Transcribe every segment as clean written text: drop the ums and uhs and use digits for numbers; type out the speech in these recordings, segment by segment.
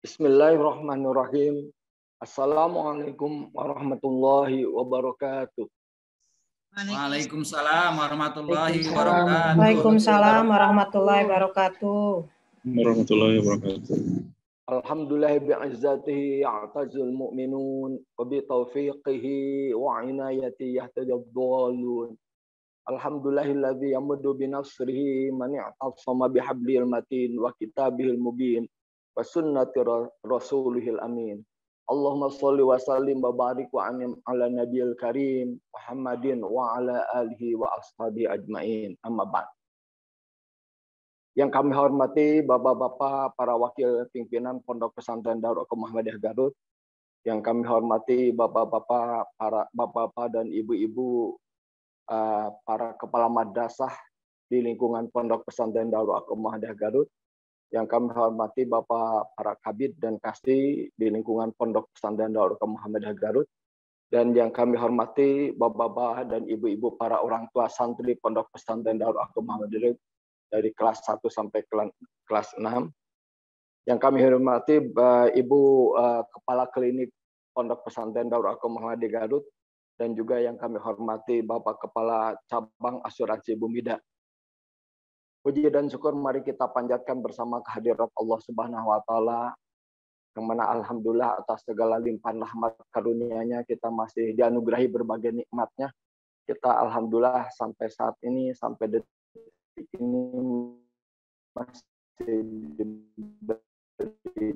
Bismillahirrahmanirrahim. Assalamualaikum warahmatullahi wabarakatuh. Waalaikumsalam warahmatullahi wabarakatuh. Waalaikumsalam warahmatullahi wabarakatuh. Warahmatullahi wabarakatuh. Alhamdulillah bi'izzatihi ya'tazul mu'minun wa bi taufiqihi wa inayati yahtadid dhalun. Alhamdulillahilladzi yamuddu bi nasrihi man i'tasama bihablil matin wa kitabihil mubin wa sunnati rasulihil amin. Allahumma sholli wa sallim wa barik wa anim ala nabiyil karim Muhammadin wa ala alihi wa ashabi ajmain. Amma ba'd. Yang kami hormati Bapak-bapak para wakil pimpinan Pondok Pesantren Darul Arqam Muhammadiyah Garut, yang kami hormati Bapak-bapak para bapak-bapak dan ibu-ibu para kepala madrasah di lingkungan Pondok Pesantren Darul Arqam Muhammadiyah Garut, yang kami hormati Bapak para kabid dan kasdi di lingkungan Pondok Pesantren Darul Arqam Muhammadiyah Garut, dan yang kami hormati bapak-bapak dan ibu-ibu para orang tua santri Pondok Pesantren Darul Arqam Muhammadiyah Garut dari kelas 1 sampai kelas 6. Yang kami hormati Ibu Kepala Klinik Pondok Pesantren Darul Arqam Muhammadiyah Garut, dan juga yang kami hormati Bapak Kepala Cabang Asuransi Bumida. Puji dan syukur mari kita panjatkan bersama kehadirat Allah Subhanahu wa taala, yang mana alhamdulillah atas segala limpahan rahmat karunia-Nya kita masih dianugerahi berbagai nikmatnya. Kita alhamdulillah sampai saat ini, sampai detik ini masih diberi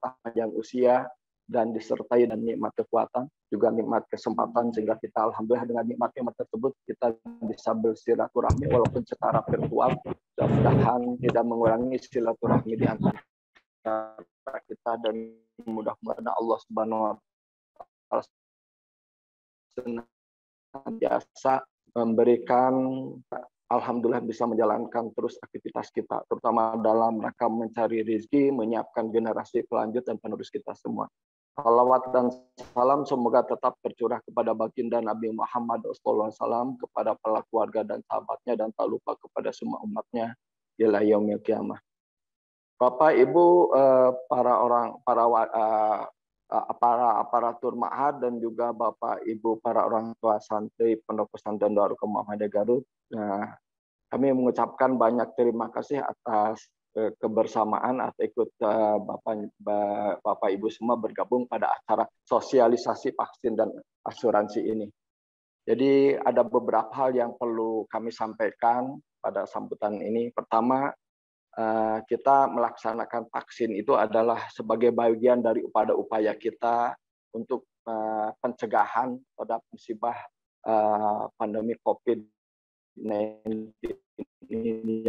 panjang usia dan disertai dan nikmat kekuatan, juga nikmat kesempatan, sehingga kita alhamdulillah dengan nikmat tersebut kita bisa bersilaturahmi walaupun secara virtual. Mudah-mudahan tidak mengurangi silaturahmi di antara kita, dan mudah-mudahan Allah Subhanahu wa taala senantiasa memberikan, alhamdulillah bisa menjalankan terus aktivitas kita, terutama dalam rangka mencari rezeki, menyiapkan generasi pelanjut dan penerus kita semua. Salawat dan salam semoga tetap tercurah kepada baginda Nabi Muhammad SAW, kepada para keluarga dan sahabatnya, dan tak lupa kepada semua umatnya ila yaumil qiyamah. Bapak Ibu para aparatur ma'had, dan juga Bapak Ibu para orang tua santri Pondok Pesantren Darul Arqam Muhammadiyah Garut. Nah, kami mengucapkan banyak terima kasih atas kebersamaan atau ikut Bapak Ibu semua bergabung pada acara sosialisasi vaksin dan asuransi ini. Jadi ada beberapa hal yang perlu kami sampaikan pada sambutan ini. Pertama, kita melaksanakan vaksin itu adalah sebagai bagian dari upaya kita untuk pencegahan terhadap musibah pandemi COVID-19 ini.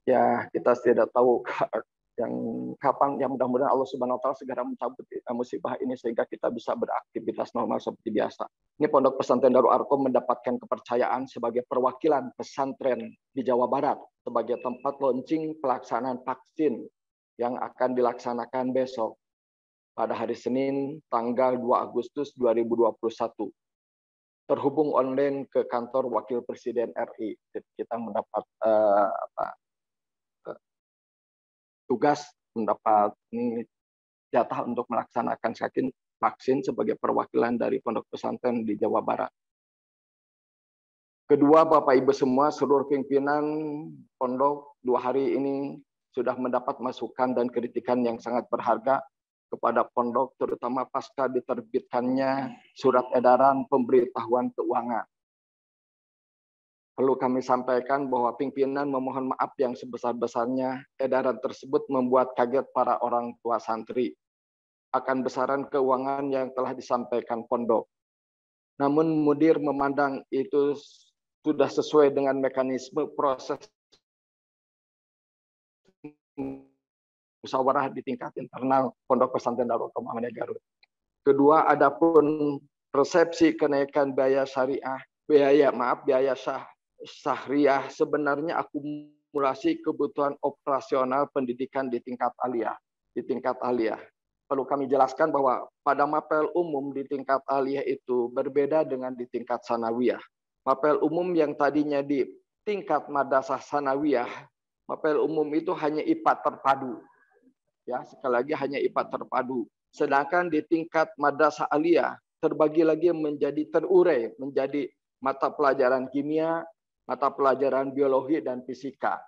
Ya, kita tidak tahu yang kapan, yang mudah-mudahan Allah Subhanahu wa taala segera mencabut musibah ini sehingga kita bisa beraktivitas normal seperti biasa. Ini Pondok Pesantren Darul Arqam mendapatkan kepercayaan sebagai perwakilan pesantren di Jawa Barat sebagai tempat launching pelaksanaan vaksin yang akan dilaksanakan besok pada hari Senin tanggal 2 Agustus 2021. Terhubung online ke kantor Wakil Presiden RI. Kita mendapat tugas, mendapat jatah untuk melaksanakan vaksin sebagai perwakilan dari Pondok Pesantren di Jawa Barat. Kedua, Bapak Ibu semua, seluruh pimpinan pondok 2 hari ini sudah mendapat masukan dan kritikan yang sangat berharga kepada pondok, terutama pasca diterbitkannya surat edaran pemberitahuan keuangan. Perlu kami sampaikan bahwa pimpinan memohon maaf yang sebesar-besarnya edaran tersebut membuat kaget para orang tua santri akan besaran keuangan yang telah disampaikan pondok. Namun mudir memandang itu sudah sesuai dengan mekanisme proses musyawarah di tingkat internal Pondok Pesantren Darul Arqam Muhammadiyah Garut. Kedua, adapun persepsi kenaikan biaya syahriah sebenarnya akumulasi kebutuhan operasional pendidikan di tingkat aliyah. Perlu kami jelaskan bahwa pada mapel umum di tingkat aliyah itu berbeda dengan di tingkat sanawiyah. Mapel umum yang tadinya di tingkat madrasah sanawiyah Mapel umum itu hanya IPA terpadu. Ya, sekali lagi hanya IPA terpadu. Sedangkan di tingkat madrasah aliyah terbagi lagi menjadi terurai menjadi mata pelajaran kimia, mata pelajaran biologi dan fisika.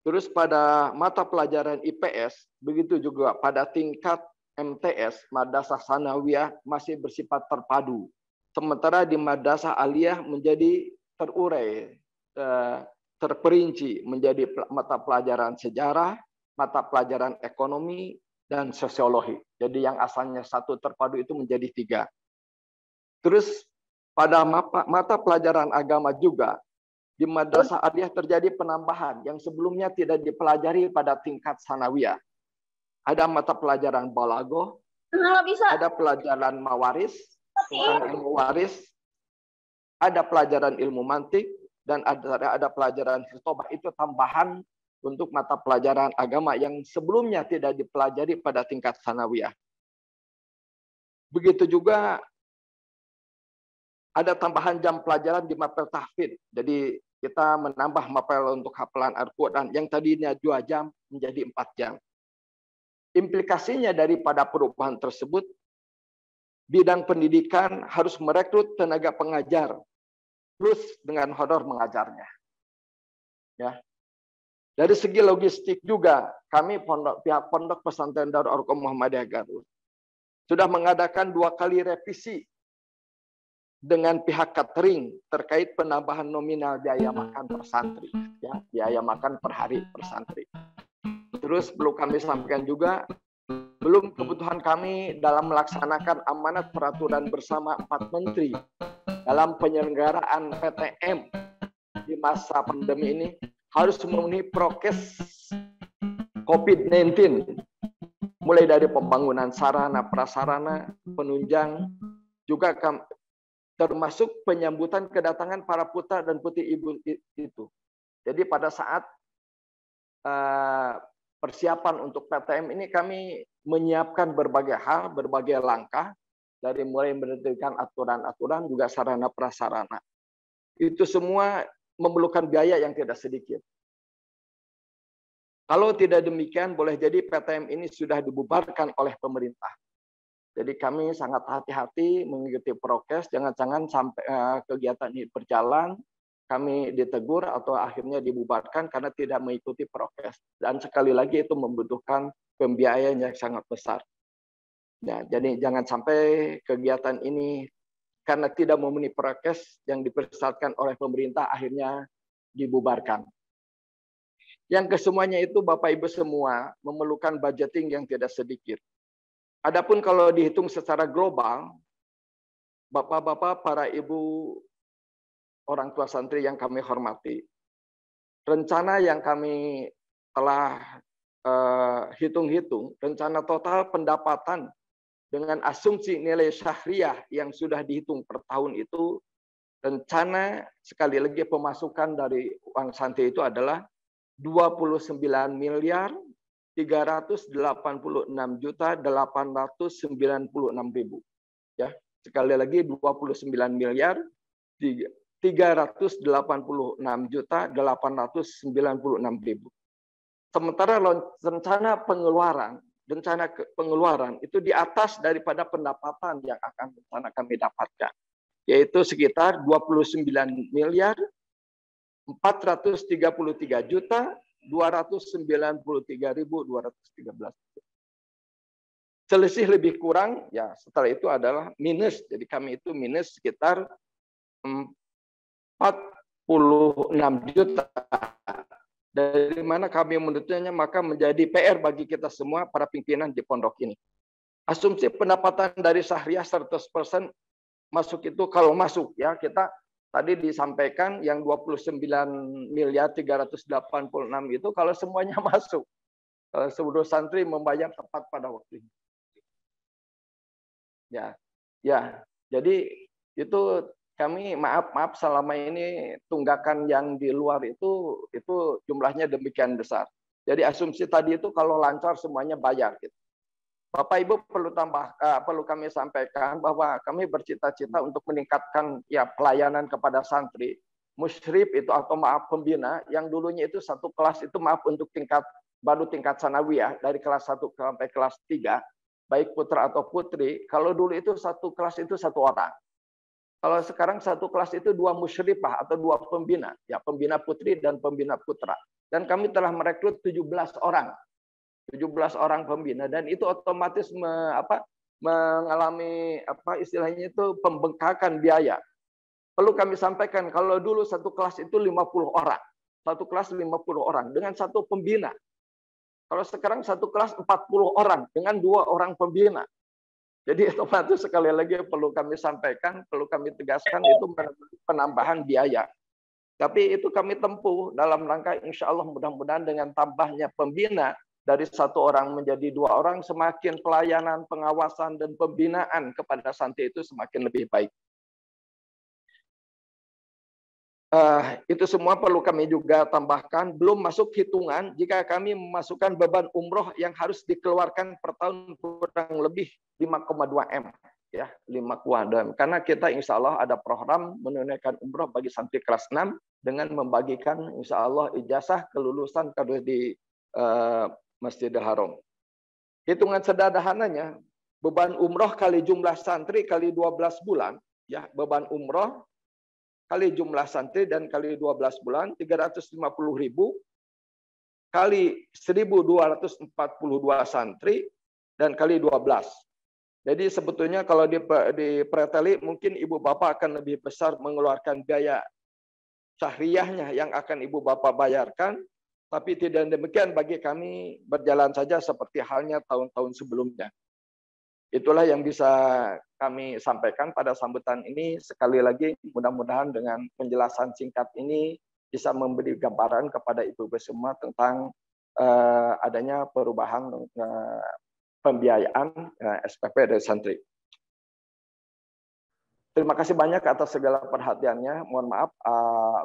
Terus pada mata pelajaran IPS, begitu juga pada tingkat MTS, madrasah sanawiyah masih bersifat terpadu. Sementara di madrasah aliyah menjadi terurai, terperinci menjadi mata pelajaran sejarah, mata pelajaran ekonomi, dan sosiologi. Jadi yang asalnya satu terpadu itu menjadi 3. Terus pada mata pelajaran agama juga, di madrasah aliyah terjadi penambahan yang sebelumnya tidak dipelajari pada tingkat sanawiyah. Ada mata pelajaran balaghah, ada pelajaran mawaris, tentang ilmu waris, ada pelajaran ilmu mantik, dan ada pelajaran khitobah. Itu tambahan untuk mata pelajaran agama yang sebelumnya tidak dipelajari pada tingkat sanawiyah. Begitu juga ada tambahan jam pelajaran di mapel tahfidz. Jadi kita menambah mapel untuk hafalan Al-Quran yang tadinya 2 jam menjadi 4 jam. Implikasinya daripada perubahan tersebut, bidang pendidikan harus merekrut tenaga pengajar plus dengan honor mengajarnya. Ya. Dari segi logistik juga, kami pihak Pondok Pesantren Darul Arqam Muhammadiyah Garut sudah mengadakan 2 kali revisi dengan pihak catering terkait penambahan nominal biaya makan per santri, ya, biaya makan per hari per santri. Terus perlu kami sampaikan juga, belum kebutuhan kami dalam melaksanakan amanat peraturan bersama 4 menteri dalam penyelenggaraan PTM di masa pandemi ini harus memenuhi prokes COVID-19, mulai dari pembangunan sarana prasarana, penunjang, juga termasuk penyambutan kedatangan para putra dan putri ibu itu. Jadi pada saat persiapan untuk PTM ini kami menyiapkan berbagai hal, berbagai langkah, dari mulai menentukan aturan-aturan juga sarana prasarana. Itu semua memerlukan biaya yang tidak sedikit. Kalau tidak demikian, boleh jadi PTM ini sudah dibubarkan oleh pemerintah. Jadi kami sangat hati-hati mengikuti prokes, jangan-jangan sampai kegiatan ini berjalan, kami ditegur atau akhirnya dibubarkan karena tidak mengikuti prokes. Dan sekali lagi itu membutuhkan pembiayaan yang sangat besar. Ya, jadi jangan sampai kegiatan ini karena tidak memenuhi prokes yang dipersyaratkan oleh pemerintah akhirnya dibubarkan. Yang kesemuanya itu Bapak Ibu semua memerlukan budgeting yang tidak sedikit. Adapun kalau dihitung secara global, Bapak-bapak, para ibu, orang tua santri yang kami hormati, rencana yang kami telah hitung-hitung, rencana total pendapatan dengan asumsi nilai syahriah yang sudah dihitung per tahun itu, rencana sekali lagi pemasukan dari uang santri itu adalah 29.386.896.000. Ya, sekali lagi 29.386.896.000. Sementara rencana pengeluaran itu di atas daripada pendapatan yang akan rencana kami dapatkan, yaitu sekitar 29.433.293.213. Selisih lebih kurang ya setelah itu adalah minus. Jadi kami itu minus sekitar 46 juta. Dari mana kami menentukannya, maka menjadi PR bagi kita semua para pimpinan di pondok ini. Asumsi pendapatan dari syahriah 100% masuk itu kalau masuk ya, kita tadi disampaikan yang 29.386 itu kalau semuanya masuk. Seluruh santri membayar tepat pada waktunya. Ya. Jadi itu kami maaf selama ini tunggakan yang di luar itu jumlahnya demikian besar. Jadi asumsi tadi itu kalau lancar semuanya bayar gitu. Bapak Ibu perlu kami sampaikan bahwa kami bercita-cita untuk meningkatkan ya pelayanan kepada santri. musyrif itu atau maaf pembina yang dulunya itu satu kelas itu maaf untuk baru tingkat sanawiyah dari kelas 1 sampai kelas 3, baik putra atau putri. Kalau dulu itu satu kelas itu satu orang. Kalau sekarang satu kelas itu 2 musyrifah atau 2 pembina, ya pembina putri dan pembina putra. Dan kami telah merekrut 17 orang. 17 orang pembina dan itu otomatis mengalami istilahnya itu pembengkakan biaya. Perlu kami sampaikan kalau dulu satu kelas itu 50 orang. Satu kelas 50 orang dengan satu pembina. Kalau sekarang satu kelas 40 orang dengan 2 orang pembina. Jadi otomatis sekali lagi perlu kami sampaikan, perlu kami tegaskan itu penambahan biaya. Tapi itu kami tempuh dalam rangka insya Allah mudah-mudahan dengan tambahnya pembina dari 1 orang menjadi 2 orang, semakin pelayanan, pengawasan, dan pembinaan kepada santri itu semakin lebih baik. Itu semua perlu kami juga tambahkan, belum masuk hitungan jika kami memasukkan beban umroh yang harus dikeluarkan per tahun kurang lebih 5,2 M. Ya, 5,2 M. Karena kita insya Allah ada program menunaikan umroh bagi santri kelas 6 dengan membagikan insya Allah ijazah kelulusan di Masjidil Haram. Hitungan sederhananya, beban umroh kali jumlah santri kali 12 bulan, ya beban umroh kali jumlah santri dan kali 12 bulan, 350.000 kali 1.242 santri dan kali 12. Jadi sebetulnya kalau dipreteli mungkin ibu bapak akan lebih besar mengeluarkan biaya syahriyahnya yang akan ibu bapak bayarkan, tapi tidak demikian bagi kami berjalan saja seperti halnya tahun-tahun sebelumnya. Itulah yang bisa kami sampaikan pada sambutan ini. Sekali lagi mudah-mudahan dengan penjelasan singkat ini bisa memberi gambaran kepada ibu-ibu semua tentang adanya perubahan pembiayaan SPP dari santri. Terima kasih banyak atas segala perhatiannya. Mohon maaf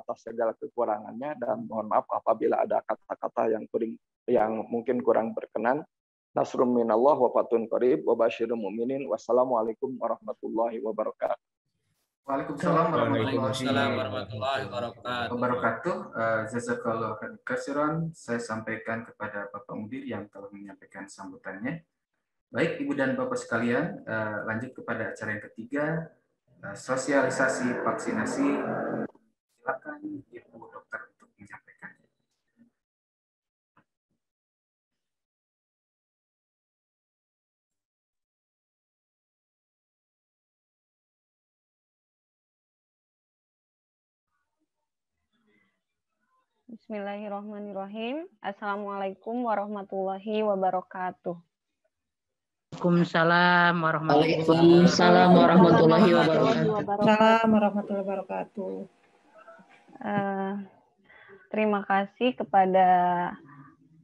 atas segala kekurangannya dan mohon maaf apabila ada kata-kata yang mungkin kurang berkenan. Nasrun minallah wa fatun qarib wa basyirul mu'minin. Wassalamualaikum warahmatullahi wabarakatuh. Waalaikumsalam warahmatullahi wabarakatuh. Jazakallahu khairan. Saya sampaikan kepada Bapak Mudir yang telah menyampaikan sambutannya. Baik Ibu dan Bapak sekalian, lanjut kepada acara yang ketiga, sosialisasi vaksinasi. Silakan Ibu Dokter untuk menyampaikan. Bismillahirrahmanirrahim. Assalamualaikum warahmatullahi wabarakatuh. Waalaikumsalam warahmatullahi wabarakatuh. Terima kasih kepada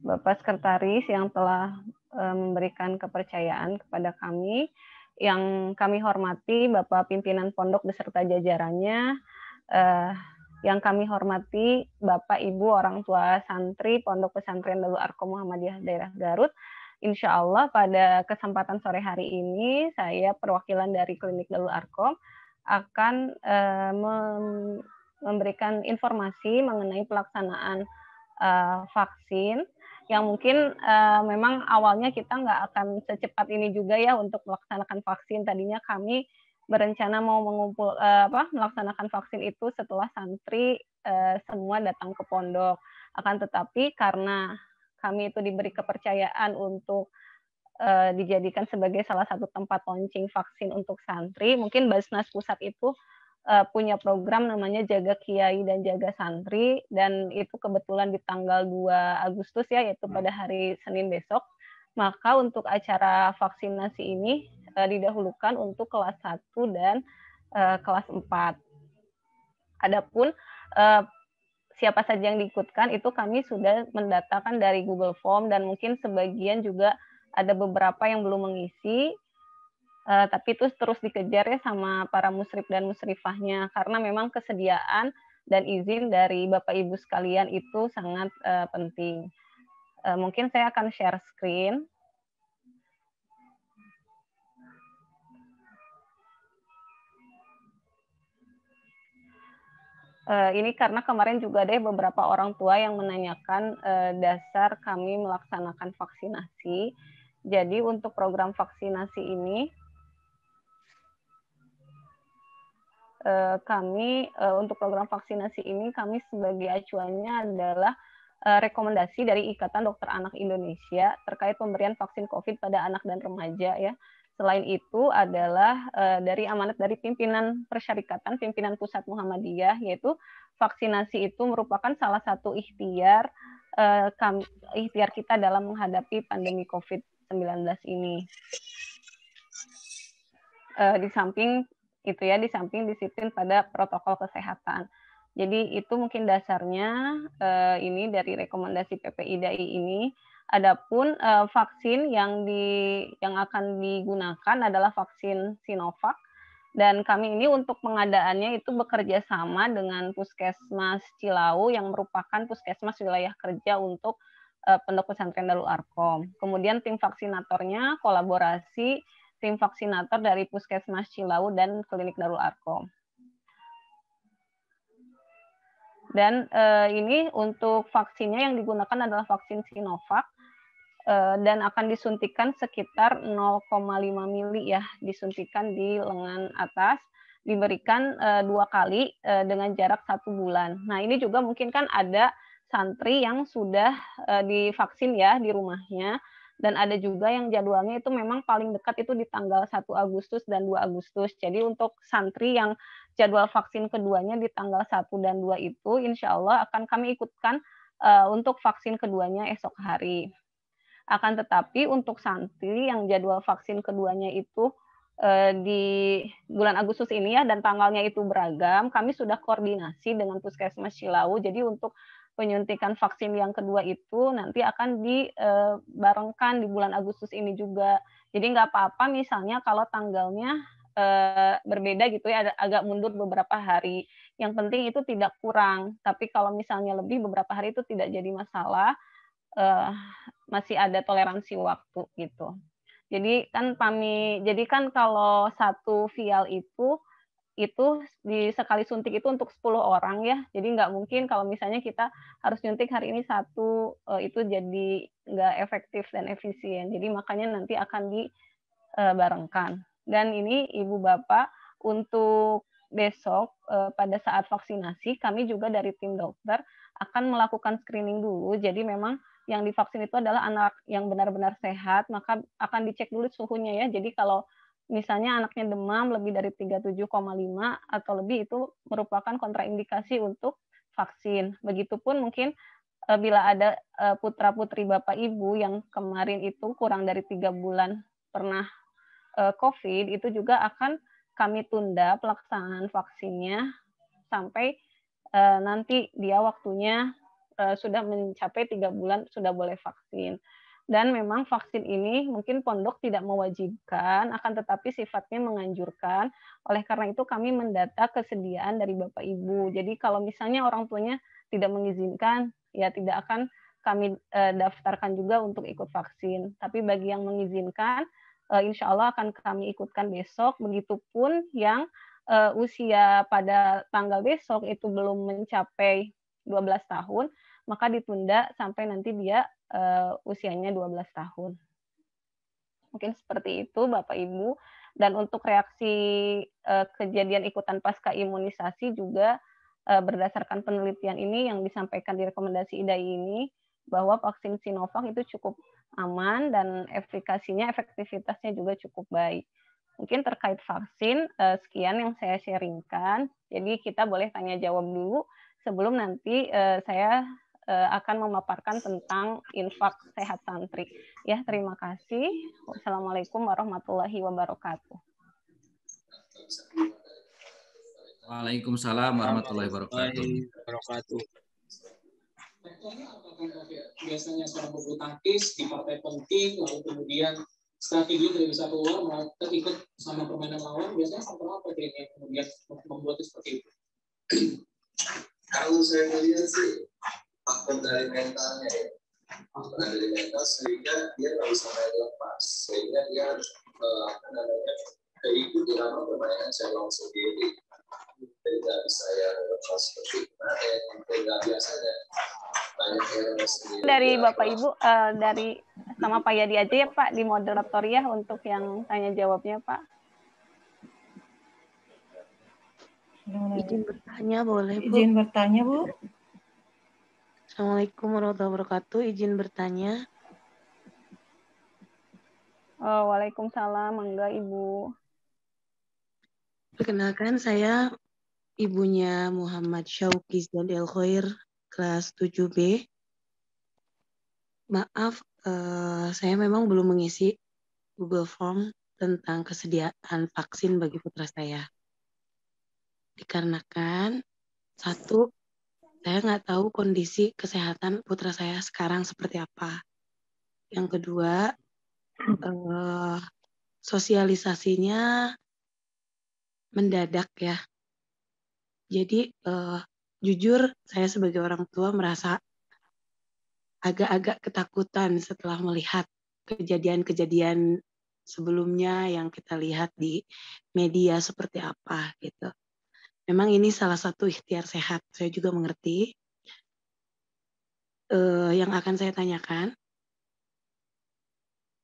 Bapak Sekretaris yang telah memberikan kepercayaan kepada kami. Yang kami hormati Bapak Pimpinan Pondok beserta jajarannya, yang kami hormati Bapak Ibu orang tua santri Pondok Pesantren Darul Arqam Muhammadiyah Daerah Garut. Insya Allah pada kesempatan sore hari ini saya perwakilan dari Klinik Darul Arqam akan memberikan informasi mengenai pelaksanaan vaksin yang mungkin memang awalnya kita nggak akan secepat ini juga ya untuk melaksanakan vaksin. Tadinya kami berencana mau melaksanakan vaksin itu setelah santri semua datang ke pondok. Akan tetapi karena kami itu diberi kepercayaan untuk dijadikan sebagai salah satu tempat launching vaksin untuk santri, mungkin Basnas Pusat itu punya program namanya Jaga Kiai dan Jaga Santri, dan itu kebetulan di tanggal 2 Agustus ya, yaitu pada hari Senin besok. Maka untuk acara vaksinasi ini didahulukan untuk kelas 1 dan kelas 4. Adapun siapa saja yang diikutkan itu kami sudah mendatakan dari Google Form dan mungkin sebagian juga ada beberapa yang belum mengisi, tapi itu terus dikejar ya sama para musrif dan musrifahnya karena memang kesediaan dan izin dari Bapak Ibu sekalian itu sangat penting. Mungkin saya akan share screen. Ini karena kemarin juga ada beberapa orang tua yang menanyakan dasar kami melaksanakan vaksinasi. Jadi untuk program vaksinasi ini kami sebagai acuannya adalah rekomendasi dari Ikatan Dokter Anak Indonesia terkait pemberian vaksin COVID pada anak dan remaja ya. Selain itu adalah dari amanat dari pimpinan Persyarikatan, pimpinan Pusat Muhammadiyah, yaitu vaksinasi itu merupakan salah satu ikhtiar kita dalam menghadapi pandemi COVID-19 ini. Di samping disiplin pada protokol kesehatan. Jadi itu mungkin dasarnya ini dari rekomendasi PPIDAI ini. Adapun vaksin yang akan digunakan adalah vaksin Sinovac, dan kami ini untuk pengadaannya itu bekerja sama dengan Puskesmas Cilau yang merupakan puskesmas wilayah kerja untuk Pondok Pesantren Darul Arkom. Kemudian tim vaksinatornya kolaborasi tim vaksinator dari Puskesmas Cilau dan Klinik Darul Arkom. Dan ini untuk vaksinnya yang digunakan adalah vaksin Sinovac dan akan disuntikan sekitar 0,5 mili ya, disuntikan di lengan atas, diberikan 2 kali dengan jarak 1 bulan. Nah ini juga mungkin kan ada santri yang sudah divaksin ya di rumahnya, dan ada juga yang jadwalnya itu memang paling dekat itu di tanggal 1 Agustus dan 2 Agustus. Jadi untuk santri yang jadwal vaksin keduanya di tanggal 1 dan 2 itu insya Allah akan kami ikutkan untuk vaksin keduanya esok hari. Akan tetapi untuk santri yang jadwal vaksin keduanya itu di bulan Agustus ini ya, dan tanggalnya itu beragam, kami sudah koordinasi dengan Puskesmas Cilau. Jadi untuk penyuntikan vaksin yang kedua itu nanti akan dibarengkan di bulan Agustus ini juga. Jadi nggak apa-apa misalnya kalau tanggalnya berbeda gitu ya, agak mundur beberapa hari. Yang penting itu tidak kurang. Tapi kalau misalnya lebih beberapa hari itu tidak jadi masalah. Masih ada toleransi waktu gitu. Jadi kan kalau 1 vial itu di sekali suntik itu untuk 10 orang ya. Jadi nggak mungkin kalau misalnya kita harus nyuntik hari ini 1, itu jadi nggak efektif dan efisien. Jadi makanya nanti akan dibarengkan. Dan ini Ibu Bapak, untuk besok pada saat vaksinasi kami juga dari tim dokter akan melakukan screening dulu. Jadi memang yang divaksin itu adalah anak yang benar-benar sehat, maka akan dicek dulu suhunya ya. Jadi kalau misalnya anaknya demam lebih dari 37,5 atau lebih, itu merupakan kontraindikasi untuk vaksin. Begitupun mungkin bila ada putra-putri Bapak Ibu yang kemarin itu kurang dari 3 bulan pernah COVID, itu juga akan kami tunda pelaksanaan vaksinnya sampai nanti dia waktunya sudah mencapai 3 bulan sudah boleh vaksin. Dan memang vaksin ini mungkin pondok tidak mewajibkan, akan tetapi sifatnya menganjurkan. Oleh karena itu kami mendata kesediaan dari Bapak Ibu. Jadi kalau misalnya orang tuanya tidak mengizinkan, ya tidak akan kami daftarkan juga untuk ikut vaksin. Tapi bagi yang mengizinkan, insya Allah akan kami ikutkan besok. Begitupun yang usia pada tanggal besok itu belum mencapai 12 tahun, maka ditunda sampai nanti dia usianya 12 tahun. Mungkin seperti itu Bapak Ibu. Dan untuk reaksi kejadian ikutan pasca imunisasi juga berdasarkan penelitian ini yang disampaikan di rekomendasi IDAI ini, bahwa vaksin Sinovac itu cukup aman dan efektivitasnya juga cukup baik. Mungkin terkait vaksin, sekian yang saya sharingkan. Jadi kita boleh tanya jawab dulu sebelum nanti saya akan memaparkan tentang infak sehat santri. Ya, terima kasih. Wassalamualaikum warahmatullahi wabarakatuh. Waalaikumsalam warahmatullahi wabarakatuh. Biasanya seorang pebulu tangkis di partai penting, lalu kemudian strategi tidak bisa keluar, malah ikut sama permainan lawan, biasanya faktor apa yang kemudian membuat seperti itu? Kalau saya melihat sih faktor dari mentalnya ya, faktor dari mental sehingga dia nggak bisa main lepas, sehingga dia keikut dalam permainan cabang sendiri. tidak bisa yang lepas seperti kemarin, tidak biasanya banyak yang sendiri. Dari Bapak Ibu, dari sama Pak Yadi aja ya Pak, di moderator ya untuk yang tanya jawabnya Pak. Izin bertanya boleh Bu? Izin bertanya Bu. Assalamualaikum warahmatullahi wabarakatuh. Izin bertanya. Waalaikumsalam, mangga Ibu. Perkenalkan saya ibunya Muhammad Syauqi Ziyad El Khair, kelas 7B. Maaf, saya memang belum mengisi Google Form tentang kesediaan vaksin bagi putra saya. Dikarenakan, satu, saya nggak tahu kondisi kesehatan putra saya sekarang seperti apa. Yang kedua, sosialisasinya mendadak ya. Jadi jujur saya sebagai orang tua merasa agak-agak ketakutan setelah melihat kejadian-kejadian sebelumnya yang kita lihat di media seperti apa gitu. Memang ini salah satu ikhtiar sehat, saya juga mengerti. Yang akan saya tanyakan,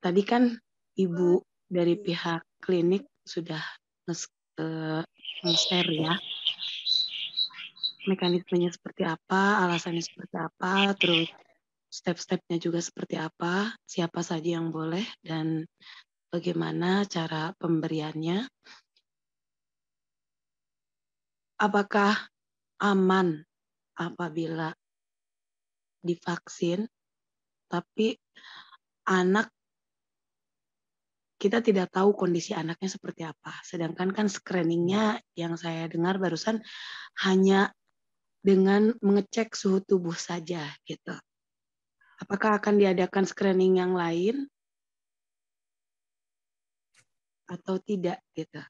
tadi kan Ibu dari pihak klinik sudah nge-share ya, mekanismenya seperti apa, alasannya seperti apa, terus step-stepnya juga seperti apa, siapa saja yang boleh, dan bagaimana cara pemberiannya. Apakah aman apabila divaksin, tapi anak kita tidak tahu kondisi anaknya seperti apa. Sedangkan kan screeningnya yang saya dengar barusan hanya dengan mengecek suhu tubuh saja gitu. Apakah akan diadakan screening yang lain atau tidak gitu?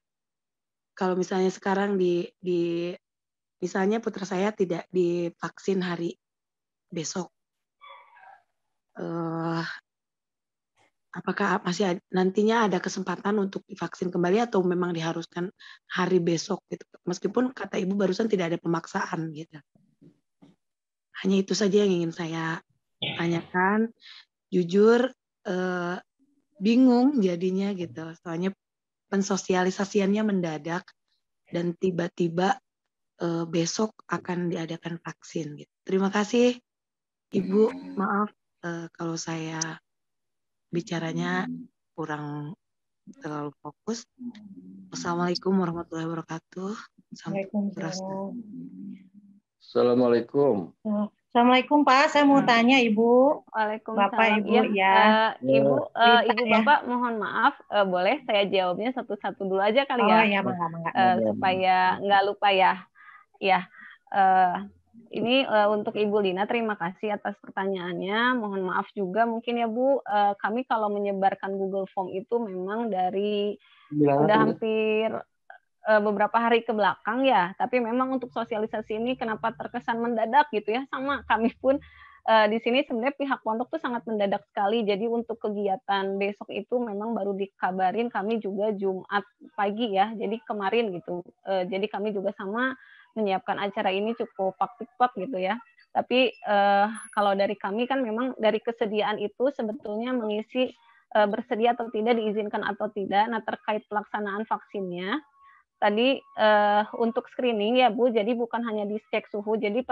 Kalau misalnya sekarang misalnya putra saya tidak divaksin hari besok, apakah masih nantinya ada kesempatan untuk divaksin kembali atau memang diharuskan hari besok gitu? Meskipun kata Ibu barusan tidak ada pemaksaan gitu. Hanya itu saja yang ingin saya tanyakan. Jujur bingung jadinya gitu. Soalnya pensosialisasiannya mendadak dan tiba-tiba besok akan diadakan vaksin gitu. Terima kasih Ibu, maaf kalau saya bicaranya kurang terlalu fokus. Wassalamualaikum warahmatullahi wabarakatuh. Assalamualaikum. Assalamualaikum Pak, saya mau tanya Ibu. Waalaikumsalam. Bapak Ibu ya. Ibu Ibu Bapak mohon maaf, boleh saya jawabnya satu-satu dulu aja kali ya. Oh ya, mangga. Supaya nggak lupa ya. Ya. Ini untuk Ibu Lina, terima kasih atas pertanyaannya. Mohon maaf juga mungkin ya Bu, kami kalau menyebarkan Google Form itu memang dari udah hampir beberapa hari ke belakang ya. Tapi memang untuk sosialisasi ini kenapa terkesan mendadak gitu ya, sama kami pun di sini sebenarnya pihak pondok tuh sangat mendadak sekali. Jadi untuk kegiatan besok itu memang baru dikabarin kami juga Jumat pagi ya. Jadi kemarin gitu. Jadi kami juga sama menyiapkan acara ini cukup pak-pak gitu ya. Tapi kalau dari kami kan memang dari kesediaan itu sebetulnya mengisi bersedia atau tidak, diizinkan atau tidak. Nah terkait pelaksanaan vaksinnya, tadi untuk screening ya Bu, jadi bukan hanya dicek suhu. Jadi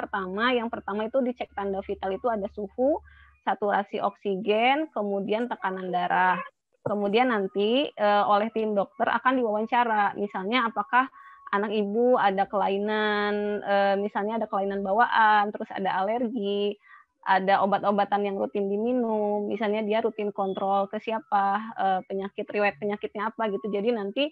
yang pertama itu dicek tanda vital itu ada suhu, saturasi oksigen, kemudian tekanan darah. Kemudian nanti oleh tim dokter akan diwawancara, misalnya apakah anak Ibu ada kelainan, misalnya ada kelainan bawaan, terus ada alergi, ada obat-obatan yang rutin diminum, misalnya dia rutin kontrol ke siapa, riwayat penyakitnya apa gitu. Jadi nanti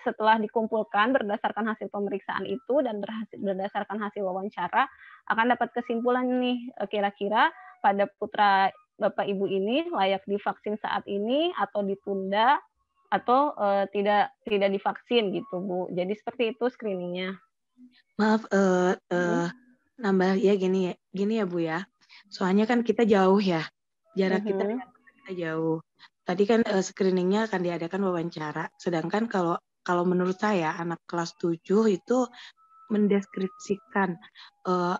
setelah dikumpulkan berdasarkan hasil pemeriksaan itu dan berdasarkan hasil wawancara akan dapat kesimpulan nih kira-kira pada putra Bapak Ibu ini layak divaksin saat ini atau ditunda atau tidak divaksin gitu Bu. Jadi seperti itu screeningnya. Maaf nambah ya gini ya Bu ya. Soalnya kan kita jauh ya, jarak kita jauh. Tadi kan screeningnya akan diadakan wawancara. Sedangkan kalau kalau menurut saya anak kelas 7 itu mendeskripsikan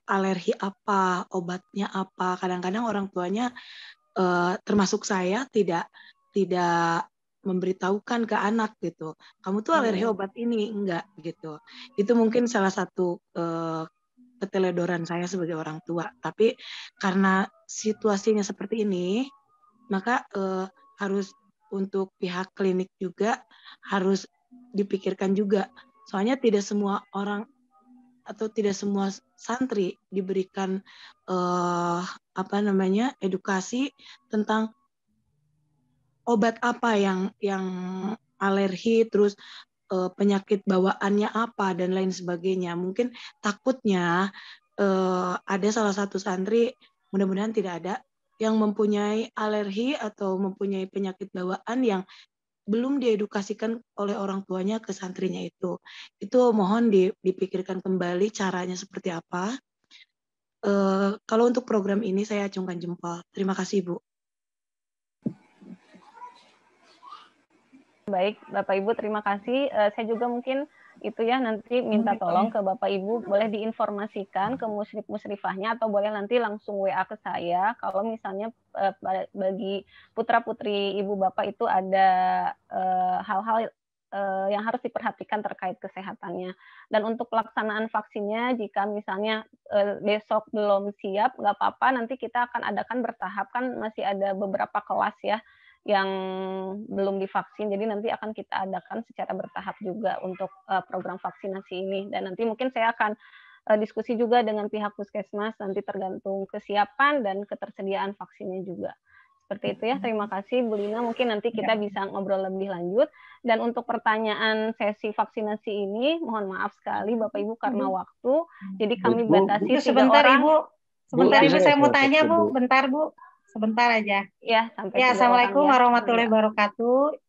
alergi apa, obatnya apa. Kadang-kadang orang tuanya termasuk saya tidak memberitahukan ke anak gitu. Kamu tuh alergi obat ini, enggak gitu. Itu mungkin salah satu keteledoran saya sebagai orang tua. Tapi karena situasinya seperti ini, maka harus untuk pihak klinik juga harus dipikirkan juga. Soalnya tidak semua orang atau tidak semua santri diberikan edukasi tentang obat apa yang alergi, terus penyakit bawaannya apa dan lain sebagainya. Mungkin takutnya ada salah satu santri, mudah-mudahan tidak ada, yang mempunyai alergi atau mempunyai penyakit bawaan yang belum diedukasikan oleh orang tuanya ke santrinya itu. Itu mohon dipikirkan kembali caranya seperti apa. Kalau untuk program ini saya acungkan jempol. Terima kasih, Bu. Baik, Bapak Ibu, terima kasih. Saya juga mungkin itu ya nanti minta tolong ke Bapak Ibu, boleh diinformasikan ke musyrif-musyrifahnya atau boleh nanti langsung WA ke saya kalau misalnya bagi putra-putri Ibu Bapak itu ada hal-hal yang harus diperhatikan terkait kesehatannya. Dan untuk pelaksanaan vaksinnya, jika misalnya besok belum siap, nggak apa-apa, nanti kita akan adakan bertahap, kan masih ada beberapa kelas ya yang belum divaksin, jadi nanti akan kita adakan secara bertahap juga untuk program vaksinasi ini. Dan nanti mungkin saya akan diskusi juga dengan pihak puskesmas, nanti tergantung kesiapan dan ketersediaan vaksinnya juga. Seperti itu ya, terima kasih Bu Lina, mungkin nanti kita bisa ngobrol lebih lanjut. Dan untuk pertanyaan sesi vaksinasi ini, mohon maaf sekali Bapak Ibu karena waktu, jadi kami batasi 3 sebentar, orang. Ibu. Sebentar Ibu, saya mau tanya Bu, bentar Bu. Sebentar aja. Ya, sampai ya, Assalamualaikum warahmatullahi wabarakatuh.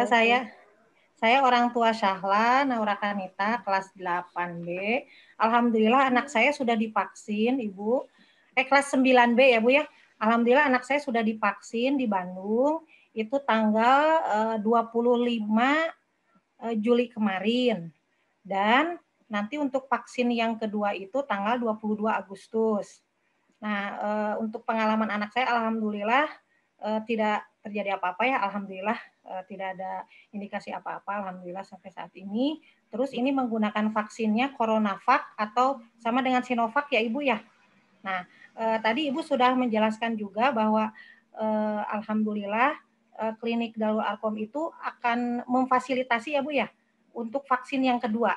Saya orang tua Syahla Naura Kanita, kelas 8B. Alhamdulillah anak saya sudah divaksin, Ibu. Kelas 9B ya, Bu ya. Alhamdulillah anak saya sudah divaksin di Bandung. Itu tanggal 25 Juli kemarin. Dan nanti untuk vaksin yang kedua itu tanggal 22 Agustus. Nah, untuk pengalaman anak saya, alhamdulillah tidak terjadi apa-apa ya, alhamdulillah tidak ada indikasi apa-apa, alhamdulillah sampai saat ini. Terus ini menggunakan vaksinnya CoronaVac atau sama dengan Sinovac ya Ibu ya. Nah, tadi Ibu sudah menjelaskan juga bahwa alhamdulillah klinik Darul Arkom itu akan memfasilitasi ya Bu ya untuk vaksin yang kedua.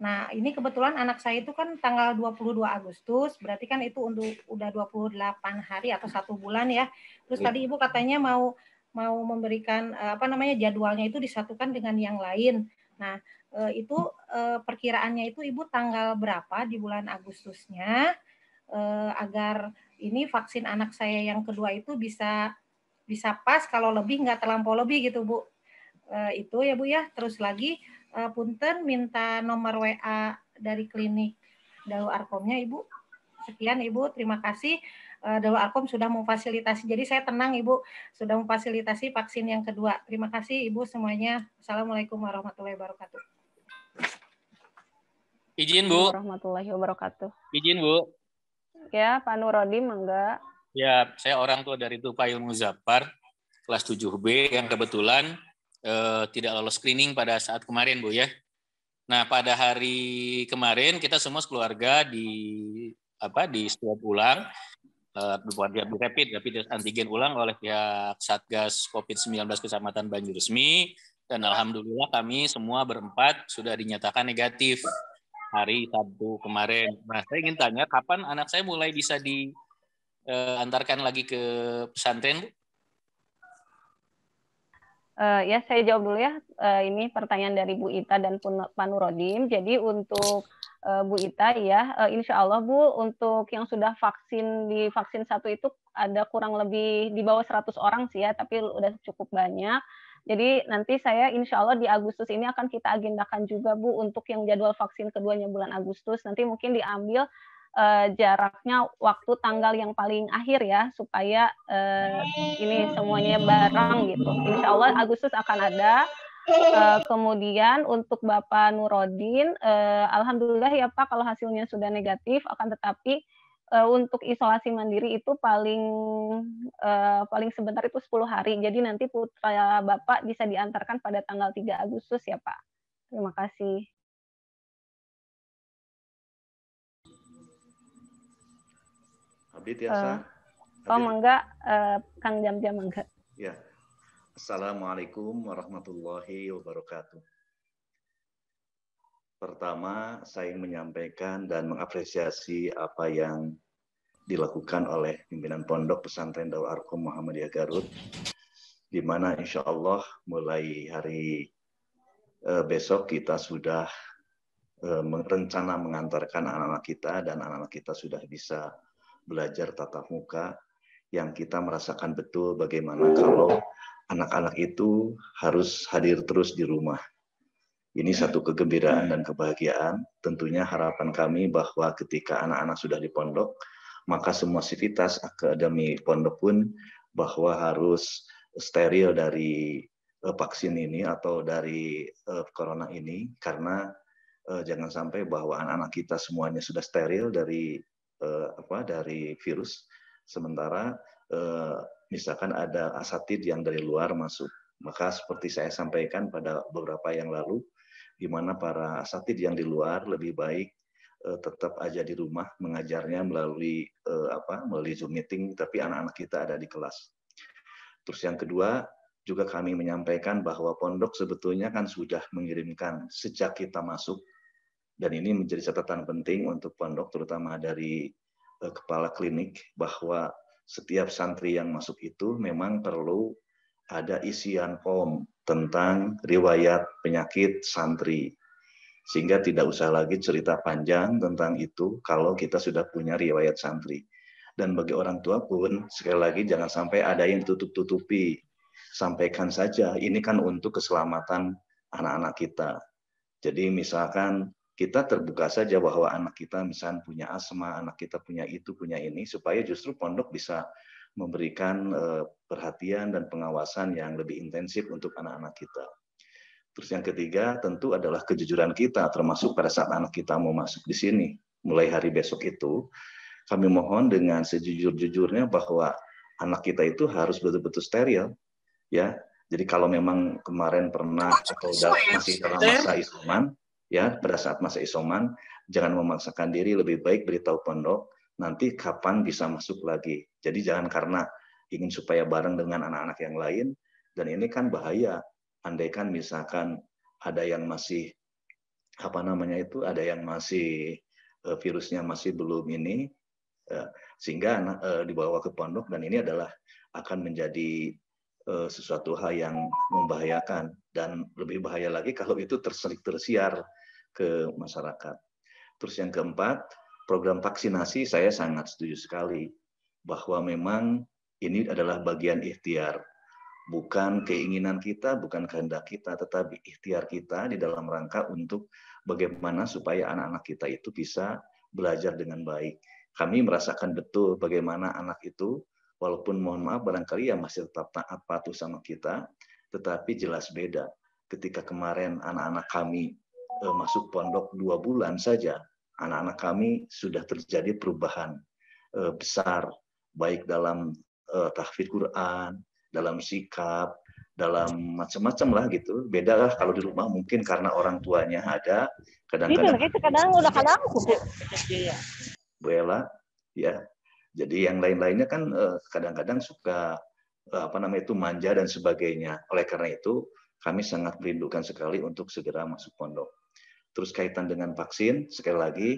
Nah, ini kebetulan anak saya itu kan tanggal 22 Agustus, berarti kan itu untuk udah 28 hari atau 1 bulan ya. Terus tadi Ibu katanya mau memberikan jadwalnya itu disatukan dengan yang lain. Nah, itu perkiraannya itu Ibu tanggal berapa di bulan Agustusnya agar ini vaksin anak saya yang kedua itu bisa pas, kalau lebih nggak terlampau lebih gitu Bu. Itu ya Bu ya. Terus lagi punten minta nomor WA dari klinik Darul Arkomnya Ibu. Sekian Ibu, terima kasih. Darul Arkom sudah memfasilitasi. Jadi saya tenang Ibu, sudah memfasilitasi vaksin yang kedua. Terima kasih Ibu semuanya. Assalamualaikum warahmatullahi wabarakatuh. Izin Bu. Warahmatullahi wabarakatuh. Izin Bu. Ya, Pak Nurodim, mangga. Ya, saya orang tua dari Tufail Muzaffar, kelas 7B yang kebetulan tidak lolos screening pada saat kemarin, Bu ya. Nah, pada hari kemarin kita semua keluarga di swab ulang, di rapid antigen ulang oleh pihak Satgas COVID-19 Kecamatan Banjuresmi, dan alhamdulillah kami semua berempat sudah dinyatakan negatif hari Sabtu kemarin. Nah, saya ingin tanya kapan anak saya mulai bisa diantarkan lagi ke pesantren, Bu? Ya, saya jawab dulu ya. Ini pertanyaan dari Bu Ita dan Pak Nurodim. Jadi untuk Bu Ita ya, insya Allah Bu, untuk yang sudah di vaksin 1 itu ada kurang lebih di bawah 100 orang sih ya, tapi udah cukup banyak. Jadi nanti saya insya Allah di Agustus ini akan kita agendakan juga Bu untuk yang jadwal vaksin keduanya bulan Agustus. Nanti mungkin diambil jaraknya waktu tanggal yang paling akhir ya, supaya ini semuanya bareng gitu. Insya Allah Agustus akan ada Kemudian untuk Bapak Nurodin, alhamdulillah ya Pak kalau hasilnya sudah negatif, akan tetapi untuk isolasi mandiri itu paling sebentar itu 10 hari. Jadi nanti putra Bapak bisa diantarkan pada tanggal 3 Agustus ya Pak. Terima kasih. Abdi tiasa. Oh mangga, Kang Jam-Jam mangga. Ya. Assalamualaikum warahmatullahi wabarakatuh. Pertama, saya menyampaikan dan mengapresiasi apa yang dilakukan oleh pimpinan Pondok Pesantren Darul Arqam Muhammadiyah Garut, di mana insya Allah mulai hari besok kita sudah rencana mengantarkan anak-anak kita dan anak-anak kita sudah bisa belajar tatap muka, yang kita merasakan betul bagaimana kalau anak-anak itu harus hadir terus di rumah. Ini satu kegembiraan dan kebahagiaan. Tentunya harapan kami bahwa ketika anak-anak sudah di pondok, maka semua aktivitas akademi pondok pun bahwa harus steril dari vaksin ini atau dari corona ini, karena jangan sampai bahwa anak-anak kita semuanya sudah steril dari virus, sementara misalkan ada asatid yang dari luar masuk. Maka seperti saya sampaikan pada beberapa yang lalu, di mana para asatid yang di luar lebih baik tetap aja di rumah mengajarnya melalui Zoom meeting, tapi anak-anak kita ada di kelas. Terus yang kedua, juga kami menyampaikan bahwa pondok sebetulnya kan sudah mengirimkan sejak kita masuk, dan ini menjadi catatan penting untuk pondok, terutama dari kepala klinik, bahwa setiap santri yang masuk itu memang perlu ada isian form tentang riwayat penyakit santri. Sehingga tidak usah lagi cerita panjang tentang itu kalau kita sudah punya riwayat santri. Dan bagi orang tua pun, sekali lagi jangan sampai ada yang tutup-tutupi. Sampaikan saja, ini kan untuk keselamatan anak-anak kita. Jadi misalkan kita terbuka saja bahwa anak kita misalnya punya asma, anak kita punya itu, punya ini, supaya justru pondok bisa memberikan perhatian dan pengawasan yang lebih intensif untuk anak-anak kita. Terus yang ketiga tentu adalah kejujuran kita, termasuk pada saat anak kita mau masuk di sini. Mulai hari besok itu, kami mohon dengan sejujur-jujurnya bahwa anak kita itu harus betul-betul steril. Ya, jadi kalau memang kemarin pernah atau masih dalam masa isoman, ya pada saat masa isoman, jangan memaksakan diri, lebih baik beritahu pondok, nanti kapan bisa masuk lagi. Jadi jangan karena ingin supaya bareng dengan anak-anak yang lain, dan ini kan bahaya. Andaikan misalkan ada yang masih ada yang masih virusnya masih belum ini, sehingga dibawa ke pondok, dan ini adalah akan menjadi sesuatu hal yang membahayakan, dan lebih bahaya lagi kalau itu tersiar ke masyarakat. Terus yang keempat, program vaksinasi saya sangat setuju sekali bahwa memang ini adalah bagian ikhtiar. Bukan keinginan kita, bukan kehendak kita, tetapi ikhtiar kita di dalam rangka untuk bagaimana supaya anak-anak kita itu bisa belajar dengan baik. Kami merasakan betul bagaimana anak itu, walaupun mohon maaf barangkali ya masih tetap taat patuh sama kita, tetapi jelas beda. Ketika kemarin anak-anak kami masuk pondok 2 bulan saja, anak-anak kami sudah terjadi perubahan besar, baik dalam tahfidz Quran, dalam sikap, dalam macam-macam lah gitu. Beda lah kalau di rumah mungkin karena orang tuanya ada, kadang-kadang Bella, ya. Jadi yang lain-lainnya kan kadang-kadang suka manja dan sebagainya. Oleh karena itu kami sangat merindukan sekali untuk segera masuk pondok. Terus kaitan dengan vaksin, sekali lagi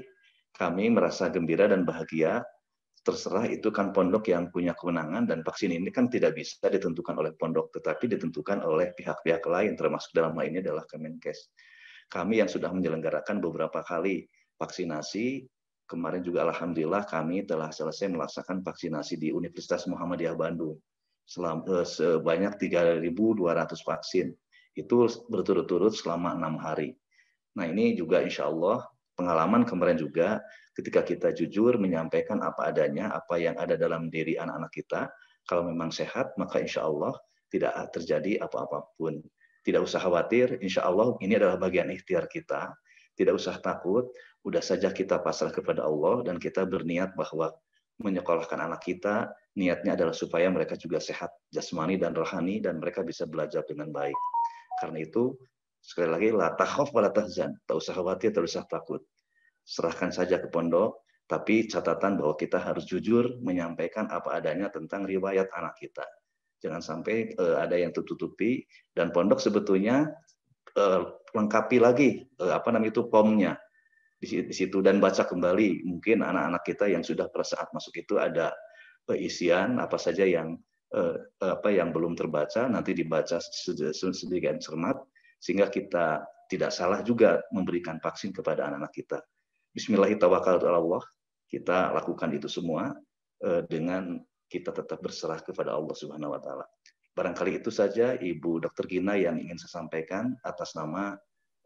kami merasa gembira dan bahagia. Terserah itu kan pondok yang punya kewenangan, dan vaksin ini kan tidak bisa ditentukan oleh pondok, tetapi ditentukan oleh pihak-pihak lain, termasuk dalam hal ini adalah Kemenkes. Kami yang sudah menyelenggarakan beberapa kali vaksinasi, kemarin juga alhamdulillah kami telah selesai melaksanakan vaksinasi di Universitas Muhammadiyah Bandung sebanyak 3.200 vaksin. Itu berturut-turut selama 6 hari. Nah ini juga insya Allah pengalaman kemarin juga, ketika kita jujur menyampaikan apa adanya, apa yang ada dalam diri anak-anak kita, kalau memang sehat, maka insya Allah tidak terjadi apa-apapun. tidak usah khawatir, insya Allah ini adalah bagian ikhtiar kita, tidak usah takut, udah saja kita pasrah kepada Allah dan kita berniat bahwa menyekolahkan anak kita, niatnya adalah supaya mereka juga sehat jasmani dan rohani dan mereka bisa belajar dengan baik. Karena itu, sekali lagi, la takhaf wa la tahzan, tak usah khawatir, tak usah takut. Serahkan saja ke pondok, tapi catatan bahwa kita harus jujur menyampaikan apa adanya tentang riwayat anak kita. Jangan sampai ada yang tutup-tutupi, dan pondok sebetulnya lengkapi lagi POM-nya di situ dan baca kembali. Mungkin anak-anak kita yang sudah pada saat masuk itu ada isian apa saja yang belum terbaca, nanti dibaca sedemikian cermat sehingga kita tidak salah juga memberikan vaksin kepada anak-anak kita. Bismillahirrahmanirrahim. Kita lakukan itu semua dengan kita tetap berserah kepada Allah Subhanahu wa taala. Barangkali itu saja Ibu Dr. Gina yang ingin saya sampaikan atas nama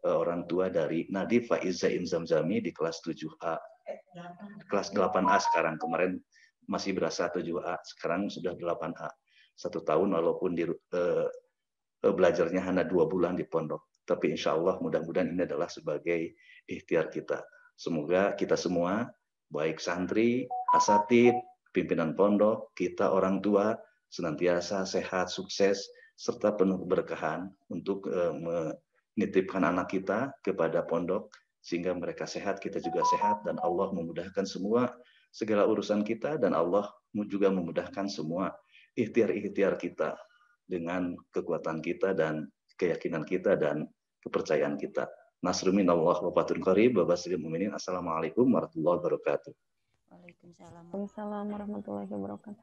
orang tua dari Nadif Faiza Zamzami di kelas 7A. Kelas 8A sekarang. Kemarin masih berasa 7A, sekarang sudah 8A. 1 tahun walaupun belajarnya hanya 2 bulan di pondok. Tapi insya Allah mudah-mudahan ini adalah sebagai ikhtiar kita. Semoga kita semua, baik santri, asatid, pimpinan pondok, kita orang tua, senantiasa sehat, sukses, serta penuh keberkahan untuk menitipkan anak kita kepada pondok, sehingga mereka sehat, kita juga sehat, dan Allah memudahkan semua segala urusan kita, dan Allah juga memudahkan semua ikhtiar-ikhtiar kita dengan kekuatan kita dan keyakinan kita dan kepercayaan kita. Nasrul minallah wa fathun qarib wa basyiril mu'minin. Assalamualaikum warahmatullahi wabarakatuh. Waalaikumsalam warahmatullahi wabarakatuh.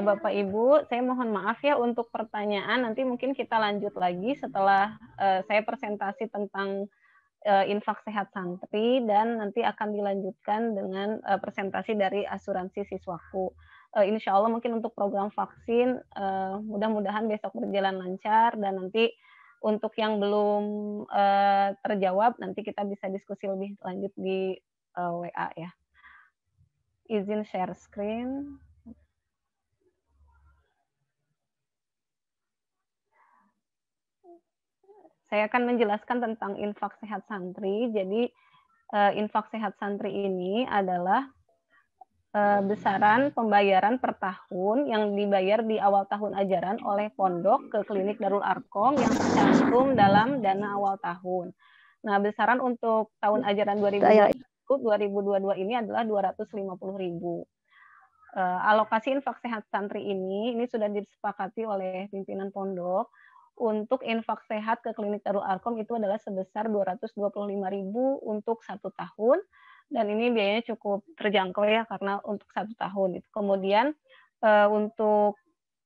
Bapak Ibu, saya mohon maaf ya untuk pertanyaan. Nanti mungkin kita lanjut lagi setelah saya presentasi tentang infak sehat santri, dan nanti akan dilanjutkan dengan presentasi dari asuransi siswaku. Insya Allah mungkin untuk program vaksin mudah-mudahan besok berjalan lancar, dan nanti untuk yang belum terjawab nanti kita bisa diskusi lebih lanjut di WA ya. Izin share screen. Saya akan menjelaskan tentang infak sehat santri. Jadi infak sehat santri ini adalah besaran pembayaran per tahun yang dibayar di awal tahun ajaran oleh pondok ke klinik Darul Arkom yang tercantum dalam dana awal tahun. Nah, besaran untuk tahun ajaran 2022 ini adalah 250.000. Alokasi infak sehat santri ini sudah disepakati oleh pimpinan pondok. Untuk infak sehat ke klinik Darul Arkom itu adalah sebesar 225.000 untuk 1 tahun. Dan ini biayanya cukup terjangkau ya, karena untuk 1 tahun. Kemudian untuk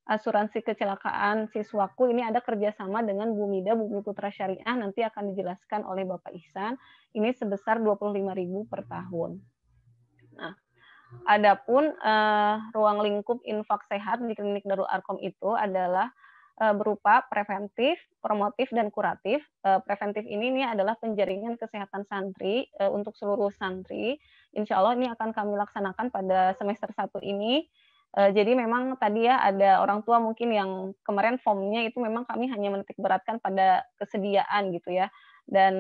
asuransi kecelakaan siswaku ini ada kerjasama dengan Bumida, Bumi Putra Syariah, nanti akan dijelaskan oleh Bapak Ihsan. Ini sebesar 25.000 per tahun. Nah, adapun ruang lingkup infak sehat di klinik Darul Arkom itu adalah berupa preventif, promotif, dan kuratif. Preventif ini adalah penjaringan kesehatan santri untuk seluruh santri. Insya Allah ini akan kami laksanakan pada semester 1 ini. Jadi memang tadi ya ada orang tua mungkin yang kemarin formnya itu memang kami hanya menitik beratkan pada kesediaan gitu ya. Dan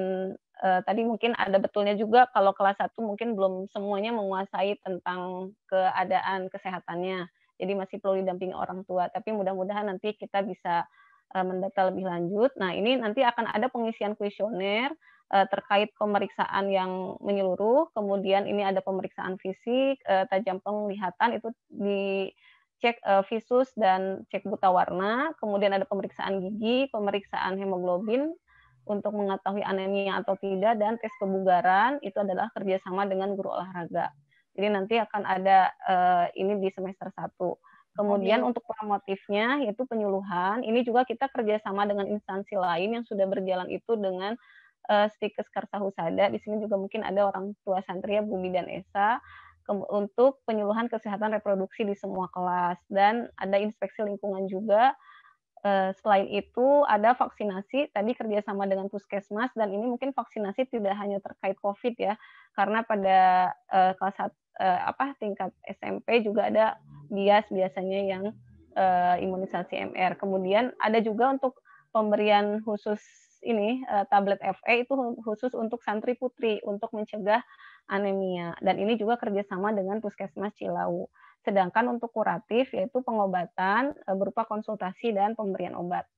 tadi mungkin ada betulnya juga kalau kelas 1 mungkin belum semuanya menguasai tentang keadaan kesehatannya. Jadi masih perlu didampingi orang tua, tapi mudah-mudahan nanti kita bisa mendata lebih lanjut. Nah, ini nanti akan ada pengisian kuesioner terkait pemeriksaan yang menyeluruh, kemudian ini ada pemeriksaan fisik, tajam penglihatan itu dicek visus dan cek buta warna, kemudian ada pemeriksaan gigi, pemeriksaan hemoglobin untuk mengetahui anemia atau tidak, dan tes kebugaran itu adalah kerjasama dengan guru olahraga. Jadi nanti akan ada ini di semester 1. Kemudian untuk promotifnya yaitu penyuluhan, ini juga kita kerjasama dengan instansi lain yang sudah berjalan itu dengan Stikes Karsa Husada. Di sini juga mungkin ada orang tua santri ya, Bumi dan Esa, untuk penyuluhan kesehatan reproduksi di semua kelas. Dan ada inspeksi lingkungan juga. Selain itu ada vaksinasi, tadi kerjasama dengan Puskesmas, dan ini mungkin vaksinasi tidak hanya terkait COVID ya, karena pada kelas tingkat SMP juga ada biasanya yang imunisasi MR. Kemudian ada juga untuk pemberian khusus ini tablet FE itu khusus untuk santri putri untuk mencegah anemia, dan ini juga kerjasama dengan Puskesmas Cilau. Sedangkan untuk kuratif yaitu pengobatan berupa konsultasi dan pemberian obat.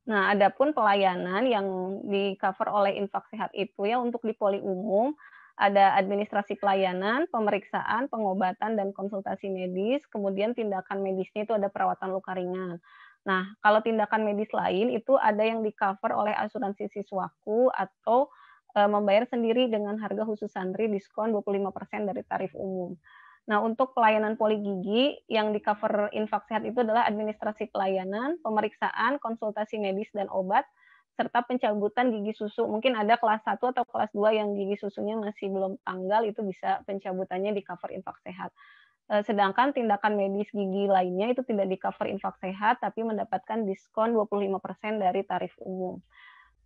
Nah, adapun pelayanan yang di-cover oleh Infak Sehat itu ya untuk di poli umum, ada administrasi pelayanan, pemeriksaan, pengobatan, dan konsultasi medis, kemudian tindakan medisnya itu ada perawatan luka ringan. Nah, kalau tindakan medis lain itu ada yang di-cover oleh asuransi siswaku atau membayar sendiri dengan harga khusus santri diskon 25% dari tarif umum. Nah, untuk pelayanan poli gigi yang di-cover Infak Sehat itu adalah administrasi pelayanan, pemeriksaan, konsultasi medis dan obat, serta pencabutan gigi susu. Mungkin ada kelas 1 atau kelas 2 yang gigi susunya masih belum tanggal, itu bisa pencabutannya di-cover Infak Sehat. Sedangkan tindakan medis gigi lainnya itu tidak di-cover Infak Sehat, tapi mendapatkan diskon 25% dari tarif umum.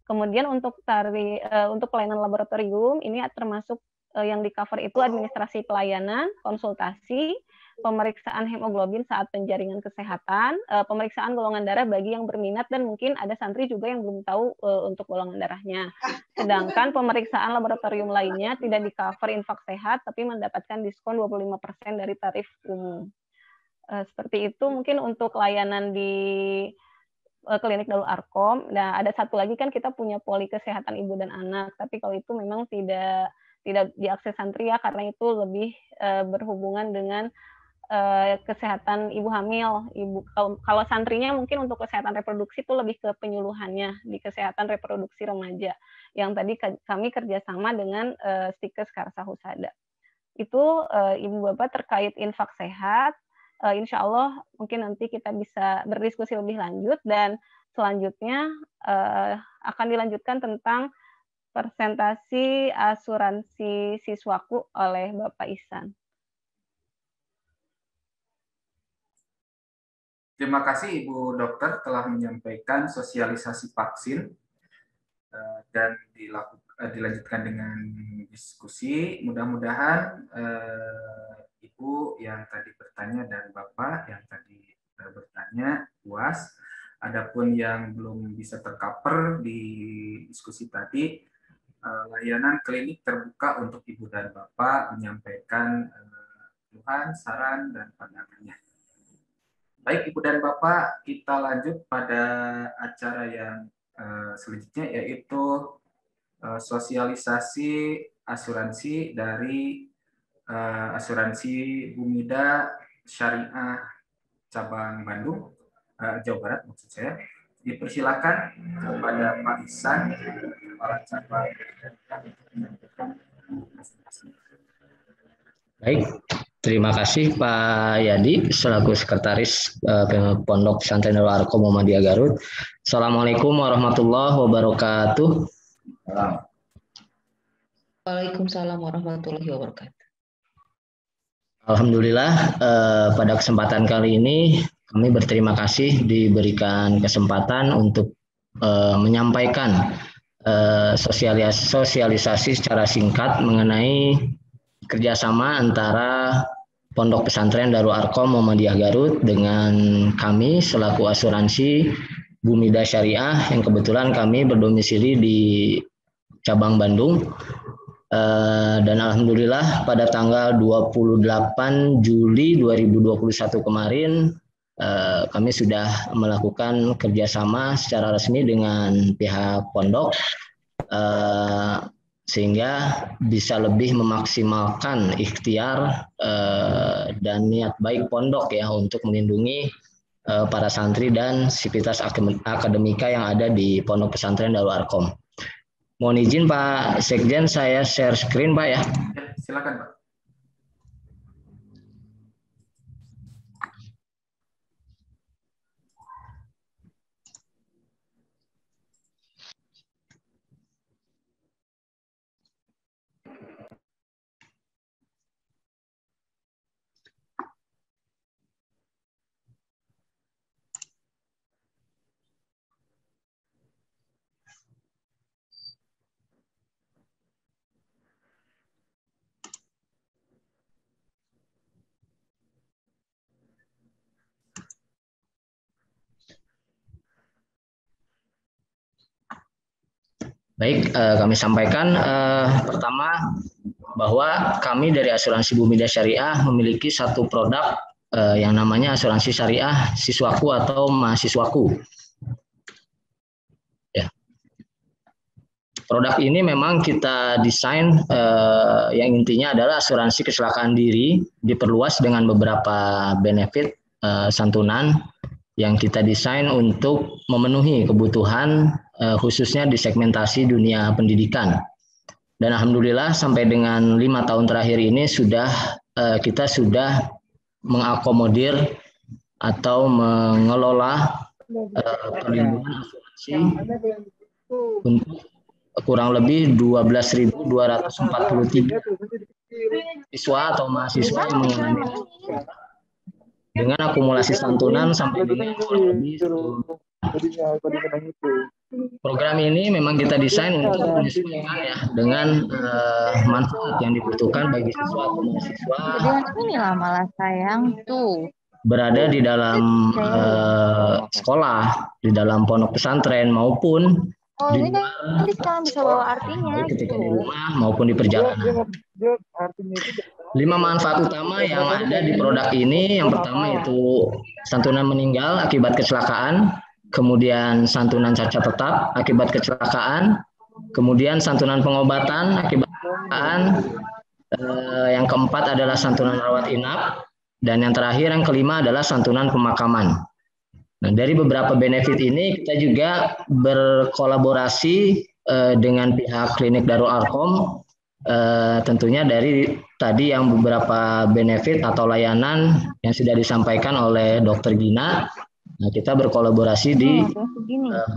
Kemudian untuk pelayanan laboratorium, ini termasuk yang di-cover itu administrasi pelayanan, konsultasi, pemeriksaan hemoglobin saat penjaringan kesehatan, pemeriksaan golongan darah bagi yang berminat, dan mungkin ada santri juga yang belum tahu untuk golongan darahnya. Sedangkan pemeriksaan laboratorium lainnya tidak di-cover Infak Sehat, tapi mendapatkan diskon 25% dari tarif umum. Seperti itu mungkin untuk layanan di klinik Darul Arkom. Nah, ada satu lagi kan kita punya poli kesehatan ibu dan anak, tapi kalau itu memang tidak diakses santri ya, karena itu lebih berhubungan dengan kesehatan ibu hamil. Kalau santrinya mungkin untuk kesehatan reproduksi itu lebih ke penyuluhannya di kesehatan reproduksi remaja, yang tadi kami kerjasama dengan Stikes Karsa Husada. Itu Ibu Bapak terkait Infak Sehat. Insya Allah mungkin nanti kita bisa berdiskusi lebih lanjut, dan selanjutnya akan dilanjutkan tentang presentasi asuransi siswaku oleh Bapak Ihsan. Terima kasih Ibu Dokter telah menyampaikan sosialisasi vaksin dan dilanjutkan dengan diskusi. Mudah-mudahan Ibu yang tadi bertanya dan Bapak yang tadi bertanya puas. Adapun yang belum bisa tercover di diskusi tadi, layanan klinik terbuka untuk Ibu dan Bapak menyampaikan keluhan, saran, dan pandangannya. Baik Ibu dan Bapak, kita lanjut pada acara yang selanjutnya, yaitu sosialisasi asuransi dari asuransi Bumida Syariah Cabang Bandung, Jawa Barat maksud saya. Dipersilakan kepada Pak Ihsan, Kepala Cabang. Baik, terima kasih Pak Yadi selaku Sekretaris Pondok Pesantren Darul Arkom Muhammadiyah Garut. Assalamualaikum warahmatullahi wabarakatuh. Waalaikumsalam warahmatullahi wabarakatuh. Alhamdulillah pada kesempatan kali ini kami berterima kasih diberikan kesempatan untuk menyampaikan sosialisasi secara singkat mengenai kerjasama antara Pondok Pesantren Darul Arkom Muhammadiyah Garut dengan kami selaku asuransi Bumida Syariah yang kebetulan kami berdomisili di cabang Bandung. Dan alhamdulillah pada tanggal 28 Juli 2021 kemarin kami sudah melakukan kerjasama secara resmi dengan pihak pondok sehingga bisa lebih memaksimalkan ikhtiar dan niat baik pondok ya untuk melindungi para santri dan sivitas akademika yang ada di Pondok Pesantren Darul Arkom. Mohon izin Pak Sekjen, saya share screen Pak ya. Silakan Pak. Baik, kami sampaikan pertama bahwa kami dari Asuransi Bumida Syariah memiliki satu produk yang namanya asuransi syariah siswaku atau mahasiswaku. Ya. Produk ini memang kita desain yang intinya adalah asuransi kecelakaan diri diperluas dengan beberapa benefit santunan yang kita desain untuk memenuhi kebutuhan khususnya di segmentasi dunia pendidikan. Dan alhamdulillah sampai dengan 5 tahun terakhir ini kita sudah mengakomodir atau mengelola perlindungan asuransi untuk kurang lebih 12.243 siswa atau mahasiswa yang mengalami dengan akumulasi santunan sampai dengan lebih. Program ini memang kita desain untuk menyesuaikan ya dengan manfaat yang dibutuhkan bagi siswa atau mahasiswa. Inilah malah sayang tuh. Berada di dalam sekolah, di dalam pondok pesantren maupun di luar, bisa bawa artinya. Ketika di rumah maupun di perjalanan. 5 manfaat utama yang ada di produk ini, yang pertama itu santunan meninggal akibat kecelakaan, kemudian santunan cacat tetap akibat kecelakaan, kemudian santunan pengobatan akibat kecelakaan, yang keempat adalah santunan rawat inap, dan yang terakhir yang kelima adalah santunan pemakaman. Nah, dari beberapa benefit ini kita juga berkolaborasi dengan pihak klinik Darul Arkom, tentunya dari tadi yang beberapa benefit atau layanan yang sudah disampaikan oleh Dr. Gina. Nah, kita berkolaborasi di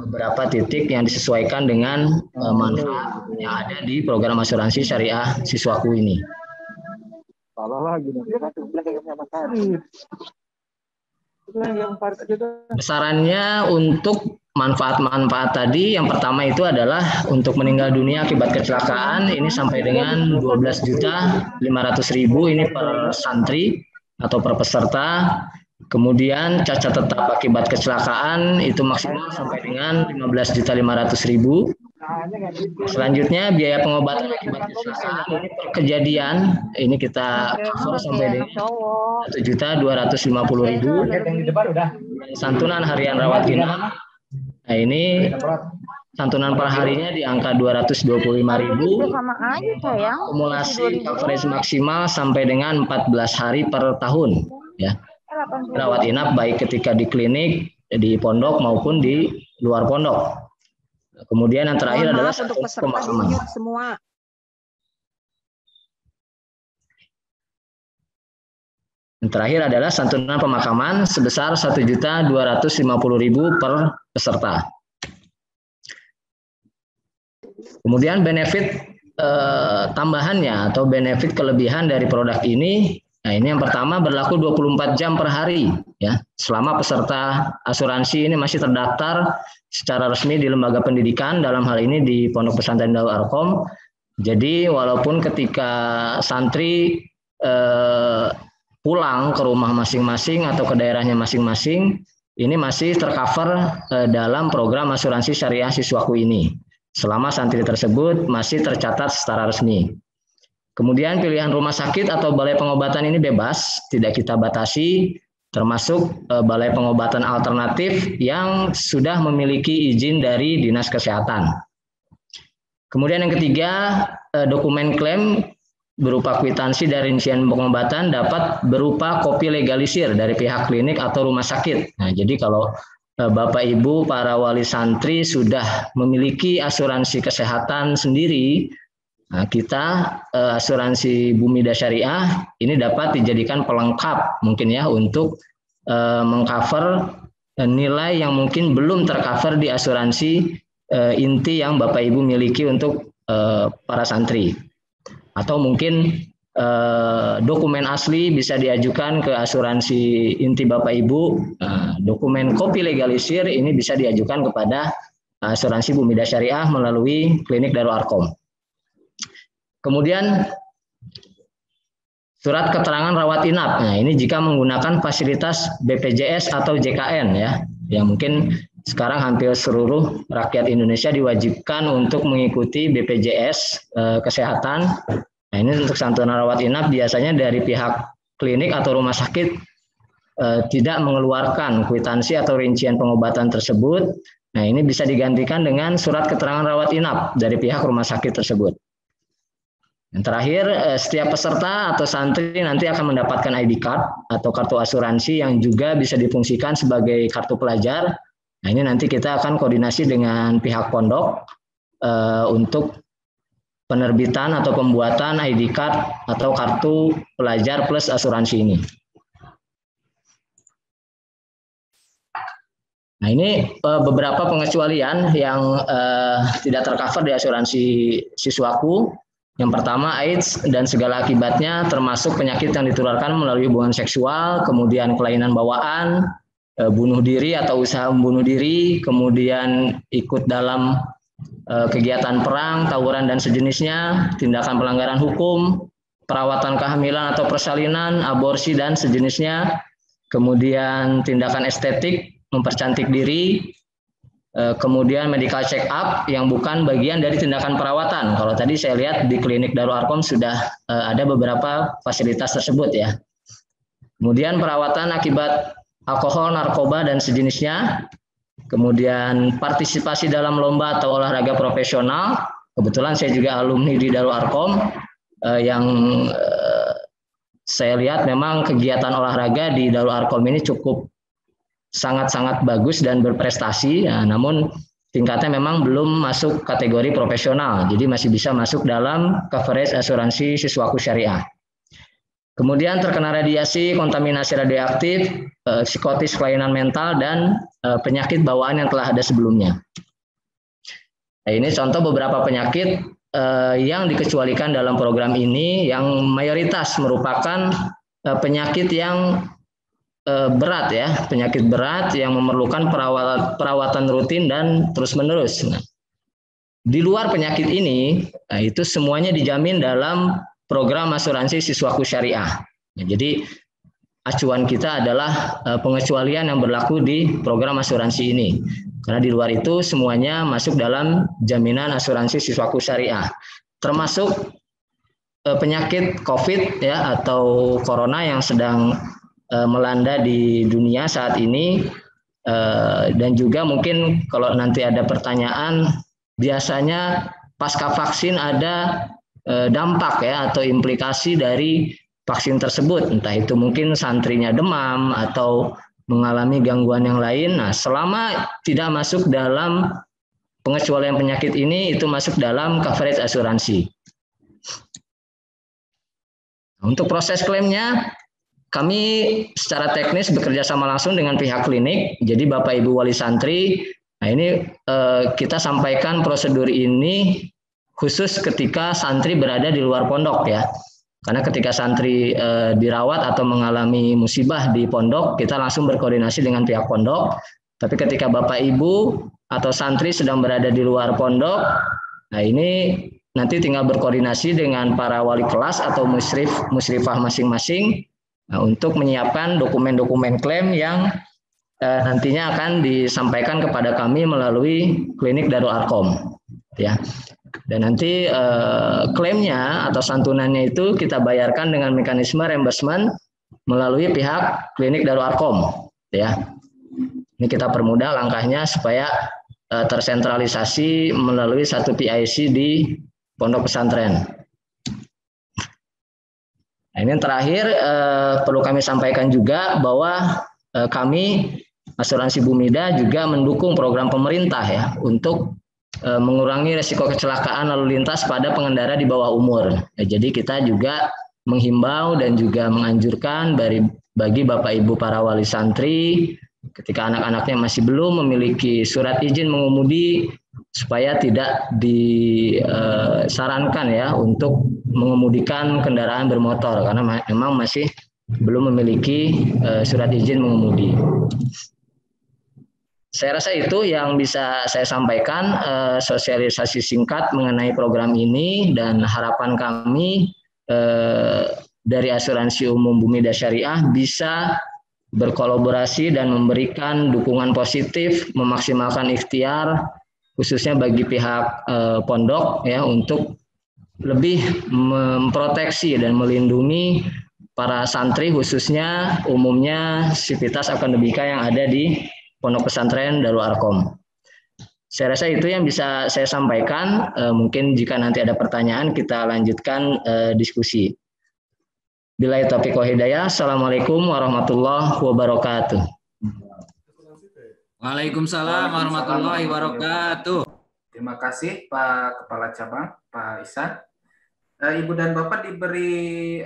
beberapa titik yang disesuaikan dengan manfaat yang ada di program asuransi syariah siswaku ini. Salah lagi. Besarannya untuk manfaat-manfaat tadi, yang pertama itu adalah untuk meninggal dunia akibat kecelakaan ini sampai dengan 12.500.000 ini per santri atau per peserta. Kemudian cacat tetap akibat kecelakaan itu maksimal sampai dengan 15.500.000. Selanjutnya biaya pengobatan akibat kecelakaan ini per kejadian ini kita cover sampai dengan 1.250.000. Santunan harian rawat inap, nah ini santunan per harinya di angka 225.000. Akumulasi coverage maksimal sampai dengan 14 hari per tahun ya. Rawat inap baik ketika di klinik, di pondok maupun di luar pondok. Kemudian yang terakhir adalah santunan pemakaman. Yang terakhir adalah santunan pemakaman sebesar 1.250.000 per peserta. Kemudian benefit tambahannya atau benefit kelebihan dari produk ini, nah ini yang pertama berlaku 24 jam per hari ya, selama peserta asuransi ini masih terdaftar secara resmi di lembaga pendidikan, dalam hal ini di Pondok Pesantren Darul Arkom. Jadi walaupun ketika santri pulang ke rumah masing-masing atau ke daerahnya masing-masing, ini masih tercover dalam program asuransi syariah siswaku ini. Selama santri tersebut masih tercatat secara resmi. Kemudian pilihan rumah sakit atau balai pengobatan ini bebas, tidak kita batasi, termasuk balai pengobatan alternatif yang sudah memiliki izin dari Dinas Kesehatan. Kemudian yang ketiga, dokumen klaim berupa kwitansi dari rincian pengobatan dapat berupa kopi legalisir dari pihak klinik atau rumah sakit. Nah, jadi kalau Bapak Ibu para wali santri sudah memiliki asuransi kesehatan sendiri, nah kita asuransi Bumida Syariah ini dapat dijadikan pelengkap mungkin ya untuk mengcover nilai yang mungkin belum tercover di asuransi inti yang Bapak Ibu miliki untuk para santri. Atau mungkin dokumen asli bisa diajukan ke asuransi inti Bapak Ibu. Dokumen kopi legalisir ini bisa diajukan kepada asuransi Bumida Syariah melalui klinik Darul Arkom. Kemudian surat keterangan rawat inap. Nah, ini jika menggunakan fasilitas BPJS atau JKN ya, yang mungkin sekarang hampir seluruh rakyat Indonesia diwajibkan untuk mengikuti BPJS Kesehatan. Nah, ini untuk santunan rawat inap biasanya dari pihak klinik atau rumah sakit tidak mengeluarkan kwitansi atau rincian pengobatan tersebut. Nah, ini bisa digantikan dengan surat keterangan rawat inap dari pihak rumah sakit tersebut. Yang terakhir, setiap peserta atau santri nanti akan mendapatkan ID card atau kartu asuransi yang juga bisa difungsikan sebagai kartu pelajar. Nah, ini nanti kita akan koordinasi dengan pihak pondok untuk penerbitan atau pembuatan ID card atau kartu pelajar plus asuransi ini. Nah, ini beberapa pengecualian yang tidak tercover di asuransi siswaku. Yang pertama, AIDS dan segala akibatnya termasuk penyakit yang ditularkan melalui hubungan seksual, kemudian kelainan bawaan, bunuh diri atau usaha membunuh diri, kemudian ikut dalam kegiatan perang, tawuran dan sejenisnya, tindakan pelanggaran hukum, perawatan kehamilan atau persalinan, aborsi dan sejenisnya, kemudian tindakan estetik, mempercantik diri, kemudian medical check up yang bukan bagian dari tindakan perawatan. Kalau tadi saya lihat di klinik Darul Arkom sudah ada beberapa fasilitas tersebut ya. Kemudian perawatan akibat alkohol, narkoba dan sejenisnya. Kemudian partisipasi dalam lomba atau olahraga profesional. Kebetulan saya juga alumni di Darul Arkom yang saya lihat memang kegiatan olahraga di Darul Arkom ini cukup sangat-sangat bagus dan berprestasi, ya, namun tingkatnya memang belum masuk kategori profesional, jadi masih bisa masuk dalam coverage asuransi siswaku syariah. Kemudian terkena radiasi, kontaminasi radioaktif, psikotis, kelainan mental, dan penyakit bawaan yang telah ada sebelumnya. Nah, ini contoh beberapa penyakit yang dikecualikan dalam program ini, yang mayoritas merupakan penyakit yang berat ya, penyakit berat yang memerlukan perawatan rutin dan terus-menerus. Nah, di luar penyakit ini, nah, itu semuanya dijamin dalam program asuransi siswaku syariah. Nah, jadi acuan kita adalah pengecualian yang berlaku di program asuransi ini. Karena di luar itu semuanya masuk dalam jaminan asuransi siswaku syariah. Termasuk penyakit COVID ya atau corona yang sedang melanda di dunia saat ini, dan juga mungkin kalau nanti ada pertanyaan, biasanya pasca vaksin ada dampak ya atau implikasi dari vaksin tersebut, entah itu mungkin santrinya demam atau mengalami gangguan yang lain. Nah, selama tidak masuk dalam pengecualian penyakit ini, itu masuk dalam coverage asuransi. Untuk proses klaimnya, kami secara teknis bekerja sama langsung dengan pihak klinik. Jadi Bapak Ibu wali santri, nah ini kita sampaikan prosedur ini khusus ketika santri berada di luar pondok ya. Karena ketika santri dirawat atau mengalami musibah di pondok, kita langsung berkoordinasi dengan pihak pondok. Tapi ketika Bapak Ibu atau santri sedang berada di luar pondok, nah ini nanti tinggal berkoordinasi dengan para wali kelas atau musyrifah masing-masing. Nah, untuk menyiapkan dokumen-dokumen klaim yang nantinya akan disampaikan kepada kami melalui klinik Darul Arkom, ya. Dan nanti klaimnya atau santunannya itu kita bayarkan dengan mekanisme reimbursement melalui pihak klinik Darul Arkom, ya. Ini kita permudah langkahnya supaya tersentralisasi melalui satu PIC di pondok pesantren. Nah, ini yang terakhir perlu kami sampaikan juga bahwa kami Asuransi Bumida juga mendukung program pemerintah ya untuk mengurangi risiko kecelakaan lalu lintas pada pengendara di bawah umur. Ya, jadi kita juga menghimbau dan juga menganjurkan bagi Bapak Ibu para wali santri ketika anak-anaknya masih belum memiliki surat izin mengemudi supaya tidak disarankan ya untuk mengemudikan kendaraan bermotor karena memang masih belum memiliki surat izin mengemudi. Saya rasa itu yang bisa saya sampaikan, sosialisasi singkat mengenai program ini, dan harapan kami dari Asuransi Umum Bumida Syariah bisa berkolaborasi dan memberikan dukungan positif, memaksimalkan ikhtiar khususnya bagi pihak pondok ya untuk lebih memproteksi dan melindungi para santri khususnya umumnya sivitas akademika yang ada di Pondok Pesantren Darul Arkom. Saya rasa itu yang bisa saya sampaikan. Mungkin jika nanti ada pertanyaan kita lanjutkan diskusi. Billahi taufiq wal hidayah. Assalamualaikum warahmatullahi wabarakatuh. Waalaikumsalam warahmatullahi wabarakatuh. Terima kasih Pak Kepala Cabang, Pak Ihsan. Ibu dan Bapak diberi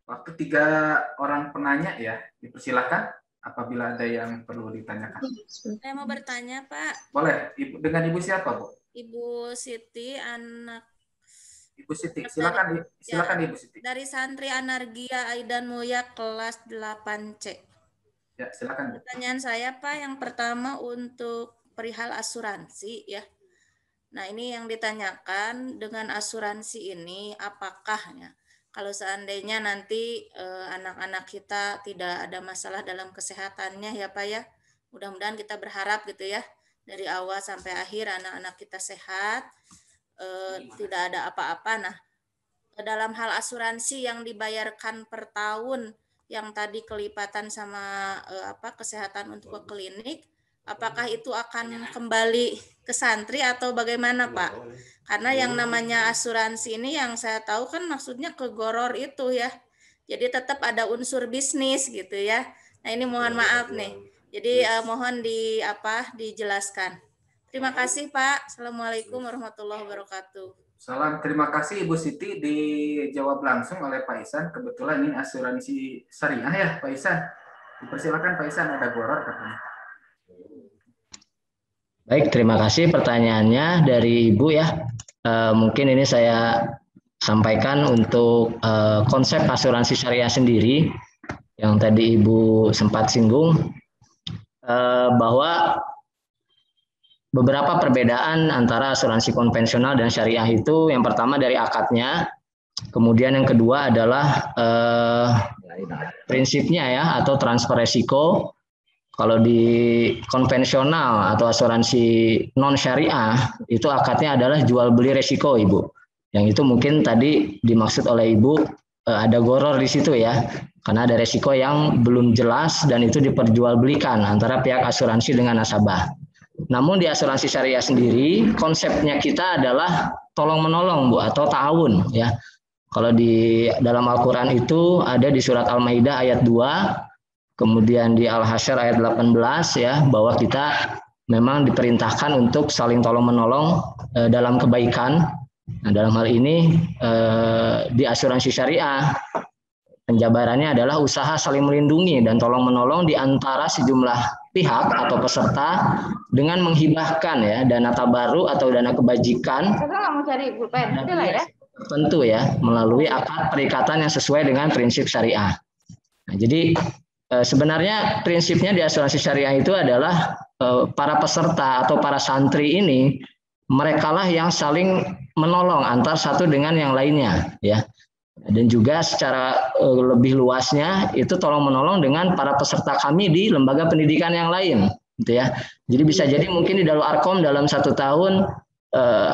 waktu 3 orang penanya ya. Dipersilakan apabila ada yang perlu ditanyakan. Saya mau bertanya, Pak. Boleh. Dengan Ibu siapa, Bu? Ibu Siti, anak. Ibu Siti, silakan Ibu Siti. Dari santri Anargia Aidan Mulia kelas 8C. Ya, silakan. Pertanyaan saya, Pak, yang pertama untuk perihal asuransi ya. Nah, ini yang ditanyakan dengan asuransi ini apakah ya kalau seandainya nanti anak-anak kita tidak ada masalah dalam kesehatannya ya Pak ya. Mudah-mudahan kita berharap gitu ya dari awal sampai akhir anak-anak kita sehat, tidak ada apa-apa. Nah, dalam hal asuransi yang dibayarkan per tahun yang tadi kelipatan sama kesehatan untuk ke klinik, apakah itu akan kembali ke santri atau bagaimana Pak? Karena yang namanya asuransi ini yang saya tahu kan maksudnya ke goror itu ya. Jadi tetap ada unsur bisnis gitu ya. Nah ini mohon maaf nih. Jadi mohon dijelaskan. Terima kasih Pak. Assalamualaikum warahmatullahi wabarakatuh. Salam, terima kasih Ibu Siti, dijawab langsung oleh Pak Ihsan. Kebetulan ini asuransi syariah ya Pak Ihsan. Dipersilakan Pak Ihsan, ada goror katanya. Baik, terima kasih pertanyaannya dari Ibu ya. Mungkin ini saya sampaikan untuk konsep asuransi syariah sendiri yang tadi Ibu sempat singgung bahwa beberapa perbedaan antara asuransi konvensional dan syariah itu yang pertama dari akadnya, kemudian yang kedua adalah prinsipnya ya atau transfer resiko. Kalau di konvensional atau asuransi non syariah itu akadnya adalah jual beli resiko Ibu. Yang itu mungkin tadi dimaksud oleh Ibu ada goror di situ ya, karena ada resiko yang belum jelas dan itu diperjualbelikan antara pihak asuransi dengan nasabah. Namun di asuransi syariah sendiri konsepnya kita adalah tolong menolong Bu atau ta'awun ya. Kalau di dalam Al-Qur'an itu ada di surat Al-Maidah ayat 2, kemudian di Al-Hasyr ayat 18 ya, bahwa kita memang diperintahkan untuk saling tolong menolong dalam kebaikan. Nah, dalam hal ini di asuransi syariah penjabarannya adalah usaha saling melindungi dan tolong menolong di antara sejumlah pihak atau peserta dengan menghibahkan ya dana tabaru atau dana kebajikan tertentu ya melalui akad perikatan yang sesuai dengan prinsip syariah. Nah, jadi sebenarnya prinsipnya di asuransi syariah itu adalah para peserta atau para santri ini merekalah yang saling menolong antar satu dengan yang lainnya ya. Dan juga secara lebih luasnya itu tolong menolong dengan para peserta kami di lembaga pendidikan yang lain gitu ya. Jadi bisa jadi mungkin di Darul Arkom dalam 1 tahun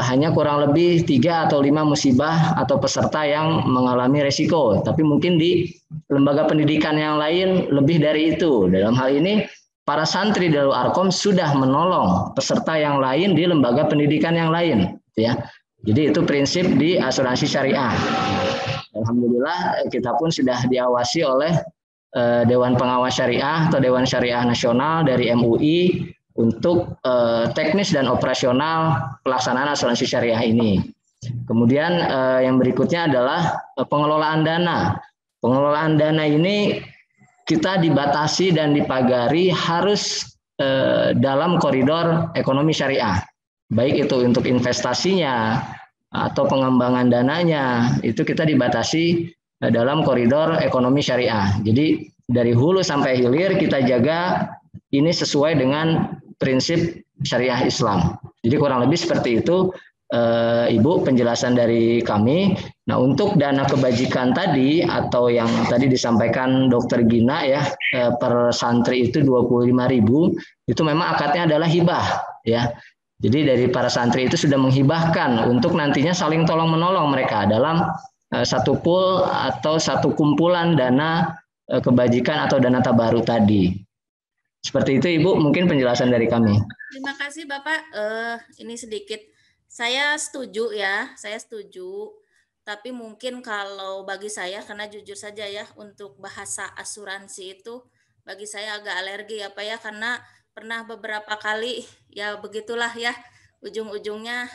hanya kurang lebih 3 atau 5 musibah atau peserta yang mengalami resiko, tapi mungkin di lembaga pendidikan yang lain lebih dari itu. Dalam hal ini para santri Darul Arkom sudah menolong peserta yang lain di lembaga pendidikan yang lain gitu ya. Jadi itu prinsip di asuransi syariah. Alhamdulillah kita pun sudah diawasi oleh Dewan Pengawas Syariah atau Dewan Syariah Nasional dari MUI untuk teknis dan operasional pelaksanaan asuransi syariah ini. Kemudian yang berikutnya adalah pengelolaan dana. Pengelolaan dana ini kita dibatasi dan dipagari harus dalam koridor ekonomi syariah. Baik itu untuk investasinya atau pengembangan dananya, itu kita dibatasi dalam koridor ekonomi syariah. Jadi dari hulu sampai hilir kita jaga ini sesuai dengan prinsip syariah Islam. Jadi kurang lebih seperti itu Ibu penjelasan dari kami. Nah, untuk dana kebajikan tadi atau yang tadi disampaikan Dokter Gina ya, per santri itu 25.000, itu memang akadnya adalah hibah ya. Jadi dari para santri itu sudah menghibahkan untuk nantinya saling tolong menolong mereka dalam satu pool atau satu kumpulan dana kebajikan atau dana tabaruk tadi. Seperti itu Ibu, mungkin penjelasan dari kami. Terima kasih Bapak. Ini sedikit. Saya setuju ya, saya setuju. Tapi mungkin kalau bagi saya, karena jujur saja ya, untuk bahasa asuransi itu bagi saya agak alergi apa ya, karena pernah beberapa kali ya begitulah ya, ujung-ujungnya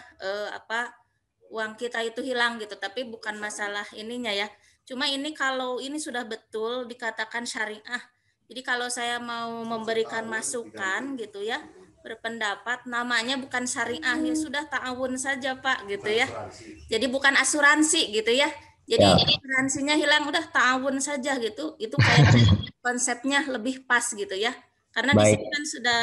uang kita itu hilang gitu. Tapi bukan masalah ininya ya. Cuma ini kalau ini sudah betul dikatakan syariah. Jadi kalau saya mau memberikan masukan gitu ya, berpendapat namanya bukan syariah, ya sudah ta'awun saja Pak gitu ya. Jadi bukan asuransi gitu ya. Jadi asuransinya hilang udah ta'awun saja gitu. Itu kayak konsepnya lebih pas gitu ya. Karena di sini kan sudah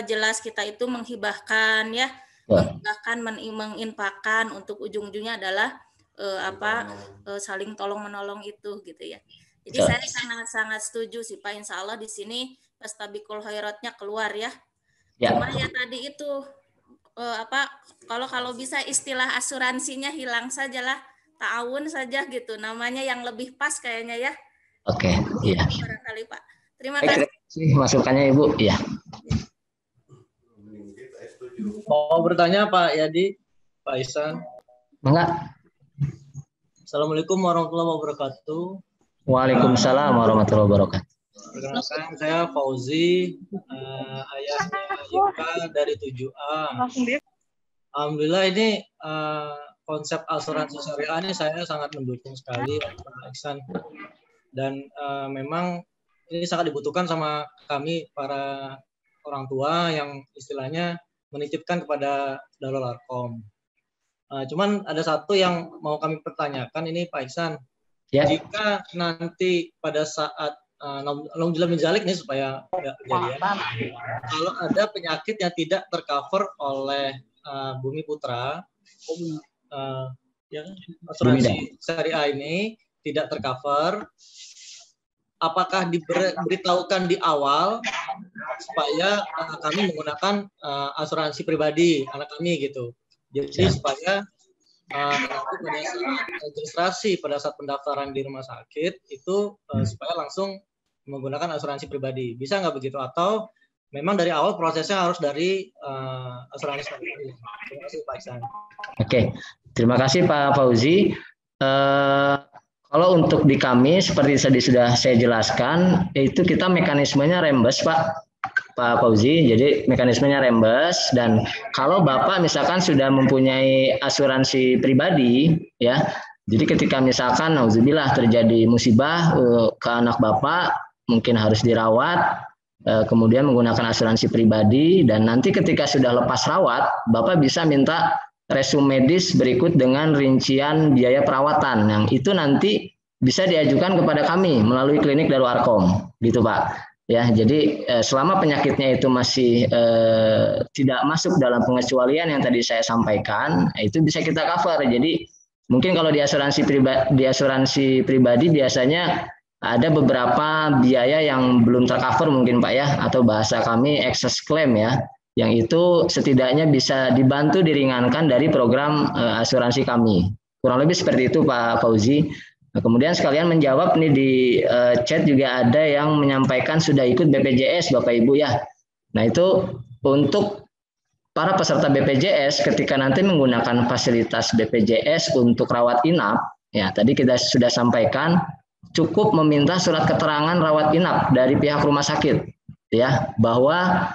jelas kita itu menghibahkan ya, menghibahkan, menginfakkan untuk ujung-ujungnya adalah saling tolong menolong itu gitu ya. Jadi saya sangat-sangat setuju sih Pak. Insya Allah di sini Fastabiqul khairatnya keluar ya. Cuma ya tadi itu kalau bisa istilah asuransinya hilang sajalah, ta'awun saja gitu. Namanya yang lebih pas kayaknya ya. Oke, iya. Barangkali Pak. Terima kasih. Masukannya Ibu, ya. Mau bertanya Pak Yadi, Pak Ihsan. Enggak. Assalamualaikum warahmatullahi wabarakatuh. Waalaikumsalam warahmatullahi wabarakatuh. Perkenalkan, saya Fauzi, ayahnya Ika dari 7A. Alhamdulillah ini konsep asuransi syariah ini saya sangat mendukung sekali Pak Ihsan. Dan memang ini sangat dibutuhkan sama kami para orang tua yang istilahnya menitipkan kepada Darul Arqam. Cuman ada satu yang mau kami pertanyakan ini Pak Ihsan. Jika nanti pada saat alhamdulillah menjalik nih supaya tidak kejadian. Kalau ada penyakit yang tidak tercover oleh Bumi Putra, asuransi syariah ini tidak tercover, apakah diberitahukan di awal supaya kami menggunakan asuransi pribadi anak kami gitu. Jadi supaya pada saat registrasi, pada saat pendaftaran di rumah sakit itu supaya langsung menggunakan asuransi pribadi. Bisa nggak begitu? Atau memang dari awal prosesnya harus dari asuransi pribadi? Terima kasih Pak Ihsan. Oke, terima kasih Pak Fauzi. Kalau untuk di kami seperti tadi sudah saya jelaskan, itu kita mekanismenya rembes Pak Fauzi. Jadi mekanismenya rembes, dan kalau Bapak misalkan sudah mempunyai asuransi pribadi ya, jadi ketika misalkan nauzubillah terjadi musibah ke anak Bapak, mungkin harus dirawat, kemudian menggunakan asuransi pribadi, dan nanti ketika sudah lepas rawat, Bapak bisa minta resum medis berikut dengan rincian biaya perawatan, yang itu nanti bisa diajukan kepada kami melalui klinik Darul Arqam, gitu Pak. Ya, jadi selama penyakitnya itu masih tidak masuk dalam pengecualian yang tadi saya sampaikan, itu bisa kita cover. Jadi mungkin kalau di asuransi pribadi biasanya ada beberapa biaya yang belum tercover mungkin Pak ya, atau bahasa kami excess claim ya, yang itu setidaknya bisa dibantu diringankan dari program asuransi kami. Kurang lebih seperti itu Pak Fauzi. Nah, kemudian sekalian menjawab nih di chat juga ada yang menyampaikan sudah ikut BPJS Bapak Ibu ya. Nah itu untuk para peserta BPJS ketika nanti menggunakan fasilitas BPJS untuk rawat inap, ya tadi kita sudah sampaikan cukup meminta surat keterangan rawat inap dari pihak rumah sakit ya, bahwa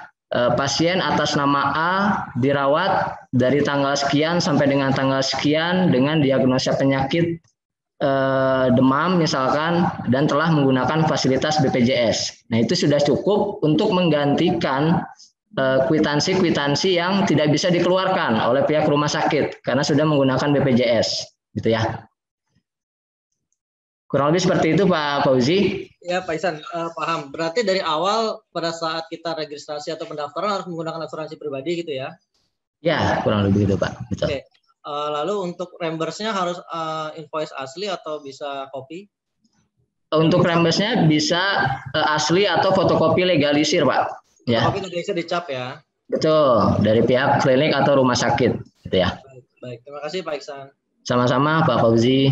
pasien atas nama A dirawat dari tanggal sekian sampai dengan tanggal sekian dengan diagnosa penyakit demam misalkan, dan telah menggunakan fasilitas BPJS. Nah itu sudah cukup untuk menggantikan kwitansi-kwitansi yang tidak bisa dikeluarkan oleh pihak rumah sakit karena sudah menggunakan BPJS, gitu ya. Kurang lebih seperti itu Pak Fauzi. Ya Pak Ihsan, paham. Berarti dari awal pada saat kita registrasi atau pendaftaran harus menggunakan asuransi pribadi gitu ya? Ya, kurang lebih gitu Pak. Betul. Oke. Lalu untuk reimburse-nya harus invoice asli atau bisa copy? Untuk reimburse-nya bisa asli atau fotokopi legalisir, Pak. Ya. Fotokopi legalisir dicap ya. Betul, dari pihak klinik atau rumah sakit, gitu ya. Baik, terima kasih Pak Iksan. Sama-sama, Pak Fauzi.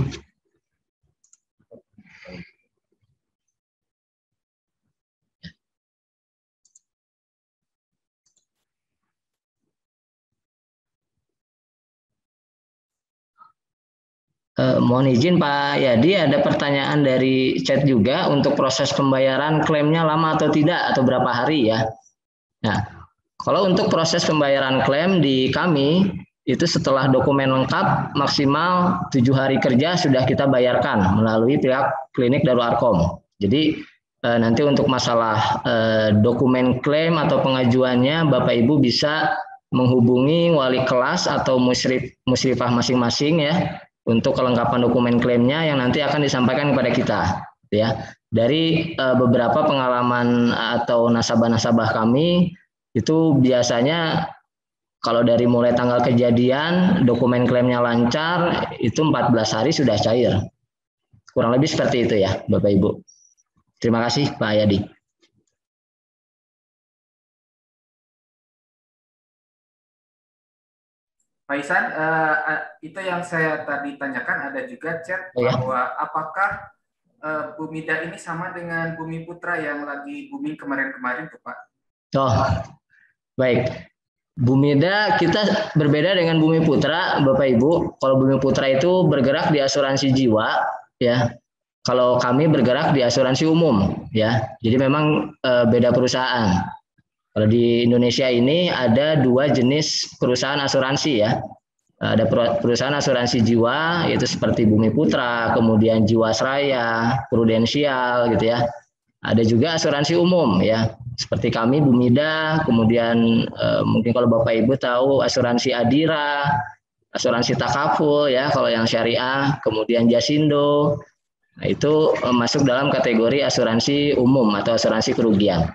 Mohon izin Pak Yadi, ada pertanyaan dari chat juga untuk proses pembayaran klaimnya lama atau tidak atau berapa hari ya. Nah, kalau untuk proses pembayaran klaim di kami itu setelah dokumen lengkap maksimal 7 hari kerja sudah kita bayarkan melalui pihak klinik Darul Arkom. Jadi nanti untuk masalah dokumen klaim atau pengajuannya Bapak Ibu bisa menghubungi wali kelas atau musyrifah masing-masing ya, untuk kelengkapan dokumen klaimnya yang nanti akan disampaikan kepada kita ya. Dari beberapa pengalaman atau nasabah-nasabah kami itu biasanya kalau dari mulai tanggal kejadian dokumen klaimnya lancar itu 14 hari sudah cair. Kurang lebih seperti itu ya Bapak Ibu. Terima kasih Pak Yadi. Pak Ihsan, itu yang saya tadi tanyakan, ada juga chat bahwa apakah Bumida ini sama dengan Bumi Putra yang lagi booming kemarin-kemarin tuh Pak? Oh, baik. Bumida kita berbeda dengan Bumi Putra, Bapak Ibu. Kalau Bumi Putra itu bergerak di asuransi jiwa, ya. Kalau kami bergerak di asuransi umum, ya. Jadi memang beda perusahaan. Kalau di Indonesia ini ada 2 jenis perusahaan asuransi ya. Ada perusahaan asuransi jiwa itu seperti Bumi Putra, kemudian Jiwasraya, Prudensial gitu ya. Ada juga asuransi umum ya, seperti kami Bumida, kemudian mungkin kalau Bapak Ibu tahu asuransi Adira, asuransi Takaful ya kalau yang syariah, kemudian Jasindo. Nah, itu masuk dalam kategori asuransi umum atau asuransi kerugian.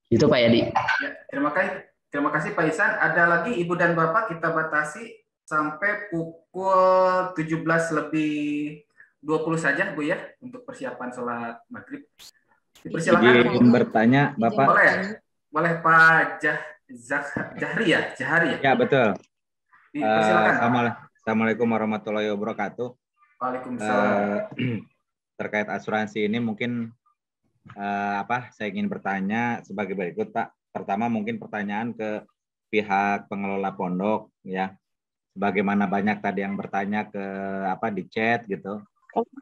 Itu Pak Yadi. Ya, terima kasih Pak Ihsan. Ada lagi Ibu dan Bapak kita batasi sampai pukul 17:20 saja Bu ya untuk persiapan sholat maghrib. Dipersilakan. Izin bertanya Bapak. Boleh Pak Jahri ya? Ya betul. Dipersilakan. Assalamualaikum warahmatullahi wabarakatuh. Waalaikumsalam. Terkait asuransi ini mungkin saya ingin bertanya sebagai berikut Pak. Pertama mungkin pertanyaan ke pihak pengelola pondok ya. Sebagaimana banyak tadi yang bertanya ke di chat gitu.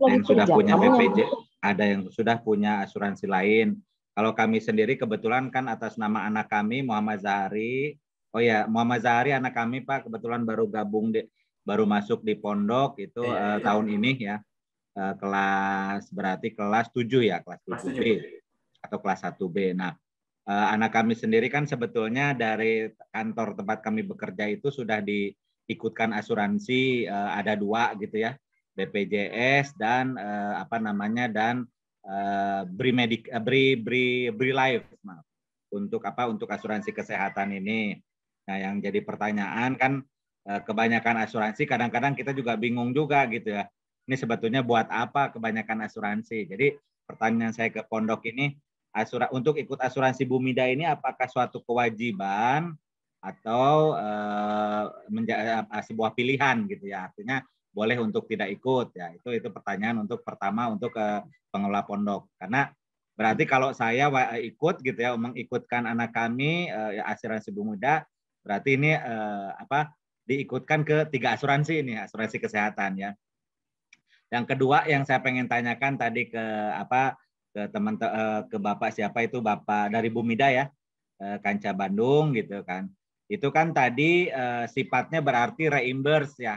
Yang sudah punya BPJ, ada yang sudah punya asuransi lain. Kalau kami sendiri kebetulan kan atas nama anak kami Muhammad Zahari. Oh ya, Muhammad Zahari anak kami Pak kebetulan baru masuk di pondok itu tahun ini ya. Berarti kelas 7 ya, kelas 7B atau kelas 1B. Nah, anak kami sendiri kan sebetulnya dari kantor tempat kami bekerja itu sudah diikutkan asuransi, ada 2 gitu ya, BPJS dan Bri Life untuk asuransi kesehatan ini. Nah, yang jadi pertanyaan kan kebanyakan asuransi kadang-kadang kita juga bingung juga gitu ya. Ini sebetulnya buat apa kebanyakan asuransi? Jadi pertanyaan saya ke pondok ini, untuk ikut asuransi Bumida ini apakah suatu kewajiban atau sebuah pilihan gitu ya? Artinya boleh untuk tidak ikut ya. Itu pertanyaan pertama untuk pengelola pondok. Karena berarti kalau saya ikut gitu ya, mengikutkan anak kami asuransi Bumida, berarti ini diikutkan ke 3 asuransi ini, asuransi kesehatan ya. Yang kedua yang saya pengen tanyakan tadi ke Bapak siapa itu, Bapak dari Bumida ya, Kanca Bandung gitu kan. Itu kan tadi sifatnya berarti reimburse ya.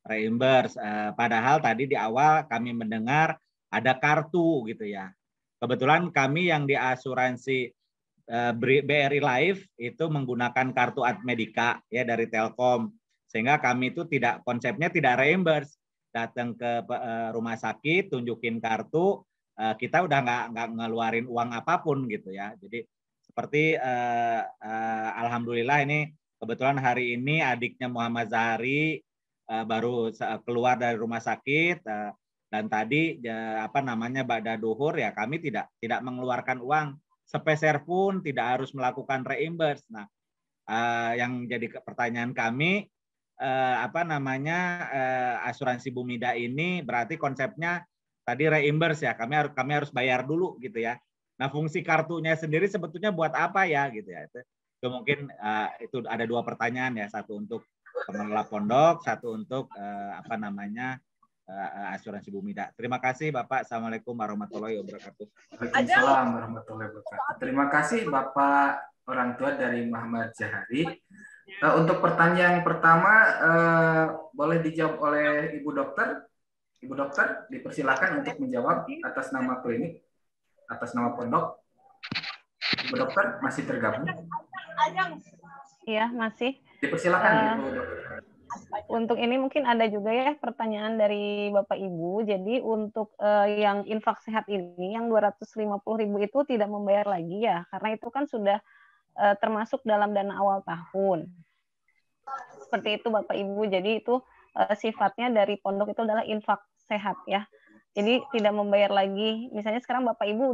Reimburse. Padahal tadi di awal kami mendengar ada kartu gitu ya. Kebetulan kami yang di asuransi BRI Life itu menggunakan kartu Admedika ya dari Telkom. Sehingga kami itu konsepnya tidak reimburse. Datang ke rumah sakit, tunjukin kartu, kita udah nggak ngeluarin uang apapun gitu ya. Jadi seperti alhamdulillah ini kebetulan hari ini adiknya Muhammad Zahari baru keluar dari rumah sakit dan tadi ba'da duhur ya kami tidak mengeluarkan uang sepeser pun, tidak harus melakukan reimburse. Nah, yang jadi pertanyaan kami asuransi Bumida ini berarti konsepnya tadi reimburse ya, kami harus bayar dulu gitu ya. Nah, fungsi kartunya sendiri sebetulnya buat apa ya gitu ya. Itu mungkin itu ada 2 pertanyaan ya, satu untuk pengelola pondok, satu untuk asuransi Bumida. Terima kasih Bapak. Assalamualaikum warahmatullahi wabarakatuh. Waalaikumsalam warahmatullahi wabarakatuh. Terima kasih Bapak orang tua dari Muhammad Jahari. Untuk pertanyaan pertama boleh dijawab oleh Ibu Dokter. Ibu Dokter dipersilakan untuk menjawab atas nama klinik, atas nama pondok. Ibu Dokter masih tergabung? Iya, masih. Dipersilakan Ibu Dokter. Untuk ini mungkin ada juga ya pertanyaan dari Bapak Ibu. Jadi untuk yang infak sehat ini yang 250.000 itu tidak membayar lagi ya, karena itu kan sudah termasuk dalam dana awal tahun. Seperti itu Bapak Ibu. Jadi itu sifatnya dari pondok itu adalah infak sehat ya. Jadi tidak membayar lagi. Misalnya sekarang Bapak Ibu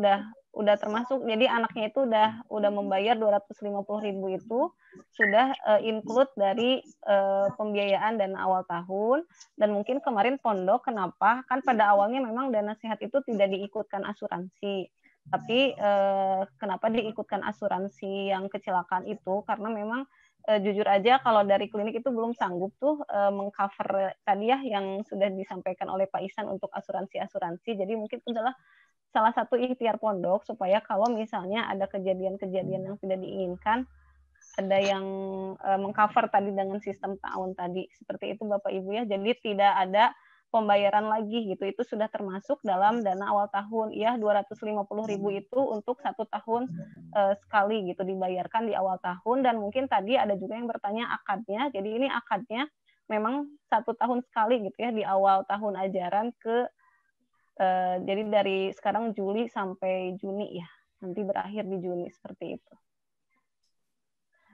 udah termasuk, jadi anaknya itu udah membayar 250.000 itu sudah include dari pembiayaan dana awal tahun. Dan mungkin kemarin pondok kenapa kan pada awalnya memang dana sehat itu tidak diikutkan asuransi, tapi kenapa diikutkan asuransi yang kecelakaan itu karena memang jujur aja kalau dari klinik itu belum sanggup tuh mengcover tadi ya yang sudah disampaikan oleh Pak Ihsan untuk asuransi. Jadi mungkin itu adalah salah satu ikhtiar pondok supaya kalau misalnya ada kejadian-kejadian yang tidak diinginkan, ada yang mengcover tadi dengan sistem ta'awun tadi. Seperti itu Bapak Ibu ya. Jadi tidak ada pembayaran lagi gitu. Itu sudah termasuk dalam dana awal tahun. Ya, 250.000 itu untuk 1 tahun sekali gitu dibayarkan di awal tahun. Dan mungkin tadi ada juga yang bertanya akadnya. Jadi ini akadnya memang 1 tahun sekali gitu ya di awal tahun ajaran jadi dari sekarang Juli sampai Juni ya, nanti berakhir di Juni seperti itu.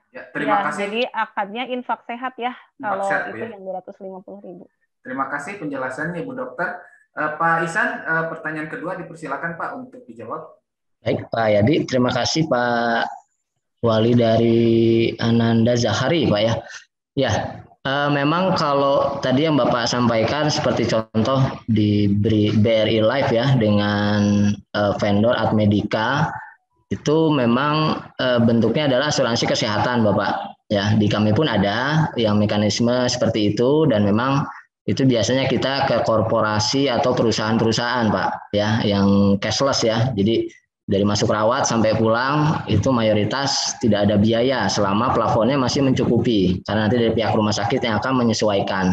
Ya, terima kasih. Jadi akadnya infak sehat ya, kalau sehat, itu ya. Yang 250.000. Terima kasih penjelasannya Bu Dokter. Pak Ihsan, pertanyaan kedua dipersilakan Pak untuk dijawab. Baik Pak Yadi, terima kasih Pak Wali dari Ananda Zahari Pak ya. Ya. Memang kalau tadi yang Bapak sampaikan seperti contoh di BRI Life ya dengan vendor Admedica itu memang bentuknya adalah asuransi kesehatan Bapak ya. Di kami pun ada yang mekanisme seperti itu dan memang itu biasanya kita ke korporasi atau perusahaan-perusahaan Pak ya yang cashless ya. Jadi dari masuk rawat sampai pulang itu mayoritas tidak ada biaya selama plafonnya masih mencukupi karena nanti dari pihak rumah sakit yang akan menyesuaikan.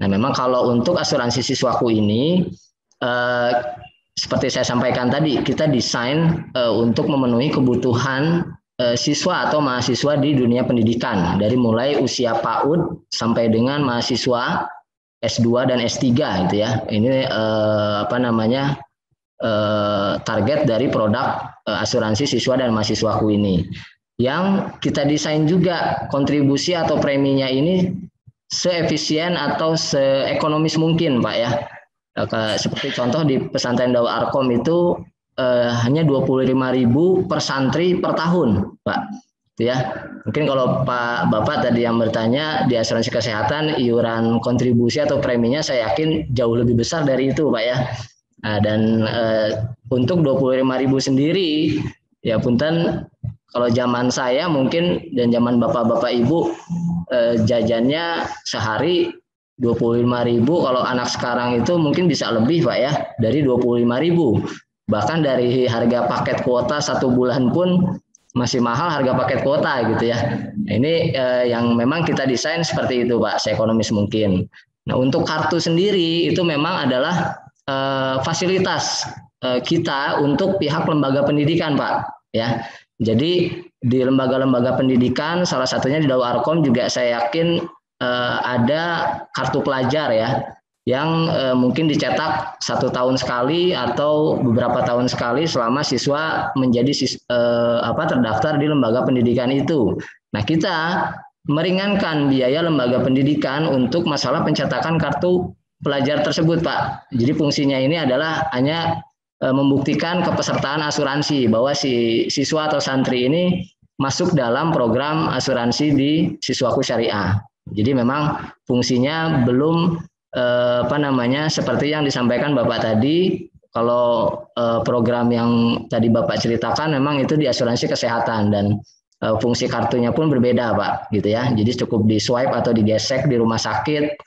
Nah memang kalau untuk asuransi siswaku ini seperti saya sampaikan tadi kita desain untuk memenuhi kebutuhan siswa atau mahasiswa di dunia pendidikan dari mulai usia PAUD sampai dengan mahasiswa S2 dan S3 gitu ya. Ini target dari produk asuransi siswa dan mahasiswaku ini. Yang kita desain juga kontribusi atau preminya ini seefisien atau seekonomis mungkin Pak ya. Seperti contoh di pesantren Dawa Arkom itu hanya 25.000 per santri per tahun Pak. Ya, mungkin kalau Bapak tadi yang bertanya di asuransi kesehatan iuran kontribusi atau preminya saya yakin jauh lebih besar dari itu Pak ya. Nah, dan untuk 25.000 sendiri ya punten kalau zaman saya mungkin dan zaman bapak-bapak ibu jajannya sehari 25.000, kalau anak sekarang itu mungkin bisa lebih Pak ya dari 25.000, bahkan dari harga paket kuota 1 bulan pun masih mahal harga paket kuota gitu ya. Ini yang memang kita desain seperti itu Pak, seekonomis mungkin. Nah untuk kartu sendiri itu memang adalah fasilitas kita untuk pihak lembaga pendidikan Pak ya. Jadi di lembaga-lembaga pendidikan salah satunya di Dawa Arkom juga saya yakin ada kartu pelajar ya yang mungkin dicetak 1 tahun sekali atau beberapa tahun sekali selama siswa menjadi terdaftar di lembaga pendidikan itu. Nah kita meringankan biaya lembaga pendidikan untuk masalah pencetakan kartu pelajar tersebut, Pak. Jadi fungsinya ini adalah hanya membuktikan kepesertaan asuransi bahwa si siswa atau santri ini masuk dalam program asuransi di Siswaku Syariah. Jadi memang fungsinya belum seperti yang disampaikan Bapak tadi. Kalau program yang tadi Bapak ceritakan memang itu di asuransi kesehatan dan fungsi kartunya pun berbeda, Pak, gitu ya. Jadi cukup di swipe atau digesek di rumah sakit,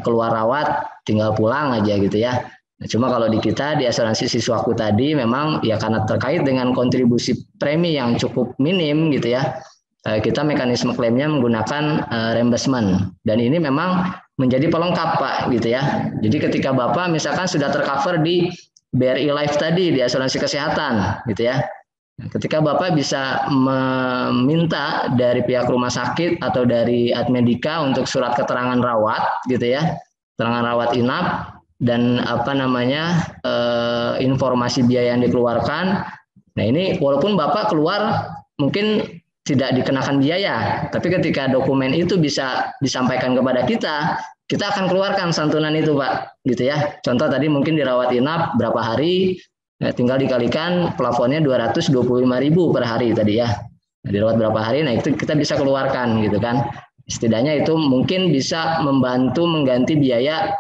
keluar rawat, tinggal pulang aja gitu ya. Cuma kalau di kita di asuransi Siswaku tadi memang ya karena terkait dengan kontribusi premi yang cukup minim gitu ya, kita mekanisme klaimnya menggunakan reimbursement dan ini memang menjadi pelengkap, Pak, gitu ya. Jadi ketika Bapak misalkan sudah tercover di BRI Life tadi di asuransi kesehatan gitu ya, ketika Bapak bisa meminta dari pihak rumah sakit atau dari Admedika untuk surat keterangan rawat gitu ya, keterangan rawat inap dan informasi biaya yang dikeluarkan. Nah ini walaupun Bapak keluar mungkin tidak dikenakan biaya, tapi ketika dokumen itu bisa disampaikan kepada kita akan keluarkan santunan itu, Pak, gitu ya. Contoh tadi mungkin dirawat inap berapa hari, tinggal dikalikan plafonnya 225.000 per hari tadi ya. Dirawat berapa hari, nah itu kita bisa keluarkan gitu kan. Setidaknya itu mungkin bisa membantu mengganti biaya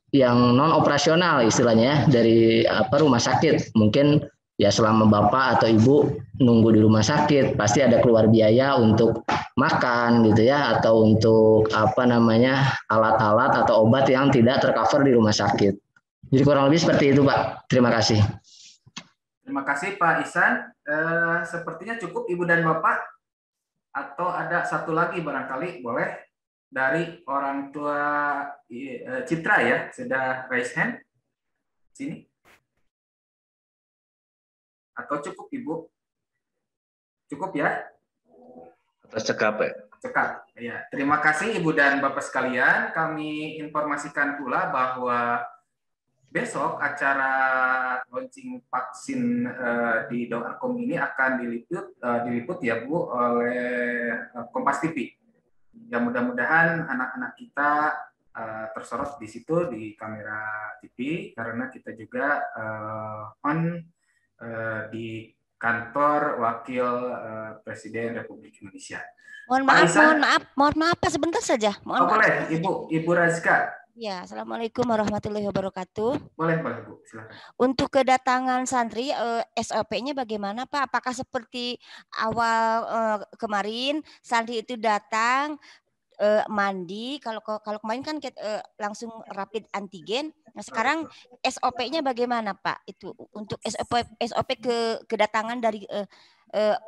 yang non operasional istilahnya ya, dari rumah sakit. Mungkin ya selama Bapak atau Ibu nunggu di rumah sakit pasti ada keluar biaya untuk makan gitu ya, atau untuk alat-alat atau obat yang tidak tercover di rumah sakit. Jadi kurang lebih seperti itu, Pak. Terima kasih. Terima kasih Pak Ihsan. Sepertinya cukup Ibu dan Bapak, atau ada satu lagi barangkali boleh dari orang tua Citra ya, sudah raise hand sini. Atau cukup Ibu? Cukup ya? Atau cekap ya? Cekap. Ya, terima kasih Ibu dan Bapak sekalian. Kami informasikan pula bahwa besok acara launching vaksin di Doarkom ini akan diliput ya Bu oleh Kompas TV. Ya mudah-mudahan anak-anak kita tersorot di situ di kamera TV karena kita juga di kantor Wakil Presiden Republik Indonesia. Mohon maaf Pak, sebentar saja. Boleh Ibu Razka. Ya, Assalamualaikum warahmatullahi wabarakatuh. Boleh Bu, silakan. Untuk kedatangan santri, SOP-nya bagaimana Pak? Apakah seperti awal kemarin santri itu datang mandi, kalau kemarin kan langsung rapid antigen. Nah sekarang SOP-nya bagaimana Pak? Itu untuk SOP kedatangan dari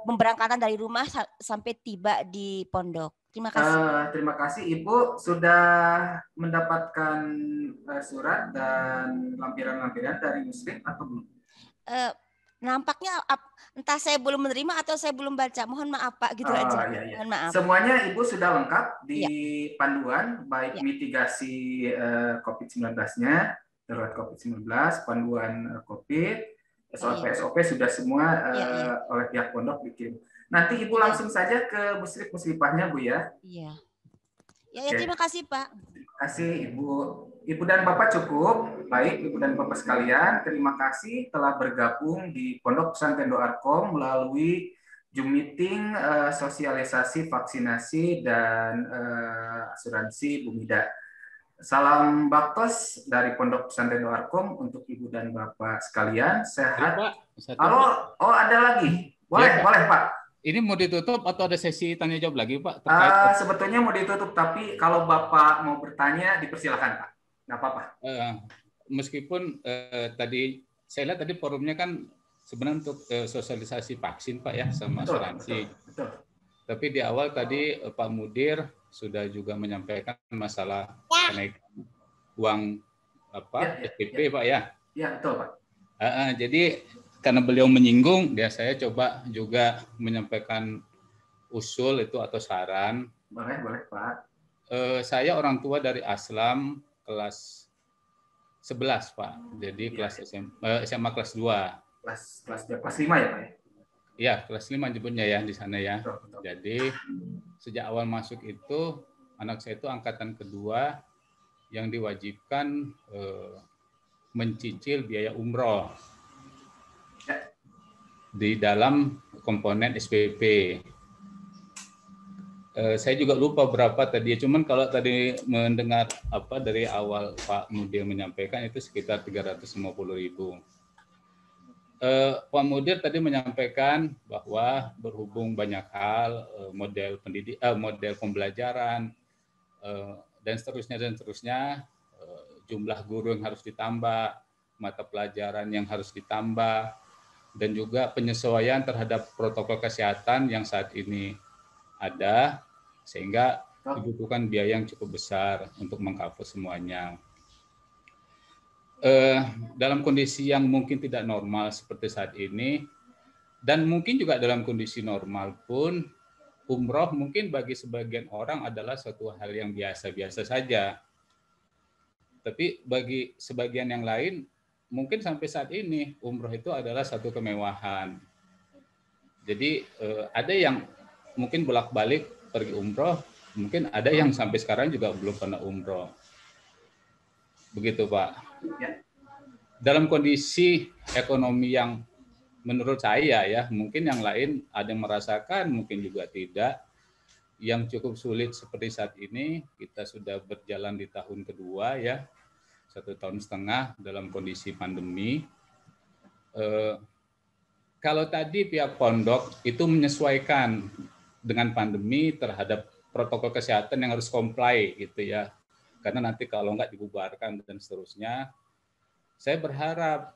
pemberangkatan dari rumah sampai tiba di pondok. Terima kasih. Terima kasih Ibu sudah mendapatkan surat dan lampiran-lampiran dari Muslim atau belum? Nampaknya entah saya belum menerima atau saya belum baca. Mohon maaf Pak, gitu aja. Iya. Mohon maaf. Semuanya Ibu sudah lengkap di panduan baik mitigasi COVID-19-nya, darurat COVID-19, panduan COVID, SOP sudah semua oleh pihak pondok bikin. Nanti Ibu langsung saja ke muslimahnya Bu ya. Iya. Ya, terima kasih Pak. Terima kasih Ibu dan Bapak cukup. Baik Ibu dan Bapak sekalian, terima kasih telah bergabung di Pondok Pesantren Doarkom melalui Zoom meeting sosialisasi vaksinasi dan asuransi Bumida. Salam baktos dari Pondok Pesantren Doarkom untuk Ibu dan Bapak sekalian. Sehat. Halo, ada lagi. Boleh Pak. Ini mau ditutup atau ada sesi tanya jawab lagi Pak? Sebetulnya mau ditutup, tapi kalau Bapak mau bertanya dipersilakan Pak. Nggak apa-apa. Meskipun tadi saya lihat tadi forumnya kan sebenarnya untuk sosialisasi vaksin Pak ya sama asuransi. Betul. Tapi di awal tadi Pak Mudir sudah juga menyampaikan masalah kenaikan uang SPP Pak ya. Iya betul Pak. Jadi karena beliau menyinggung, saya coba juga menyampaikan usul itu atau saran. Boleh Pak. Saya orang tua dari Aslam kelas 11 Pak. Jadi kelas SMA kelas 2. Kelas 5 ya Pak? Ya, kelas 5 nyebutnya ya di sana ya. Jadi sejak awal masuk itu anak saya itu angkatan kedua yang diwajibkan mencicil biaya umroh di dalam komponen SPP. Saya juga lupa berapa tadi, cuman kalau tadi mendengar apa dari awal Pak Mudir menyampaikan itu sekitar 350.000. Pak Mudir tadi menyampaikan bahwa berhubung banyak hal, model model pembelajaran dan seterusnya, jumlah guru yang harus ditambah, mata pelajaran yang harus ditambah, dan juga penyesuaian terhadap protokol kesehatan yang saat ini ada, sehingga dibutuhkan biaya yang cukup besar untuk mengcover semuanya. Dalam kondisi yang mungkin tidak normal seperti saat ini, dan mungkin juga dalam kondisi normal pun, umroh mungkin bagi sebagian orang adalah suatu hal yang biasa-biasa saja. Tapi bagi sebagian yang lain, mungkin sampai saat ini umroh itu adalah satu kemewahan. Jadi ada yang mungkin bolak-balik pergi umroh, mungkin ada yang sampai sekarang juga belum pernah umroh. Begitu Pak. Dalam kondisi ekonomi yang menurut saya ya, mungkin yang lain ada yang merasakan, mungkin juga tidak. Yang cukup sulit seperti saat ini, kita sudah berjalan di tahun kedua ya, 1,5 tahun dalam kondisi pandemi. Kalau tadi pihak pondok itu menyesuaikan dengan pandemi terhadap protokol kesehatan yang harus comply gitu ya, karena nanti kalau nggak dibubarkan dan seterusnya. Saya berharap,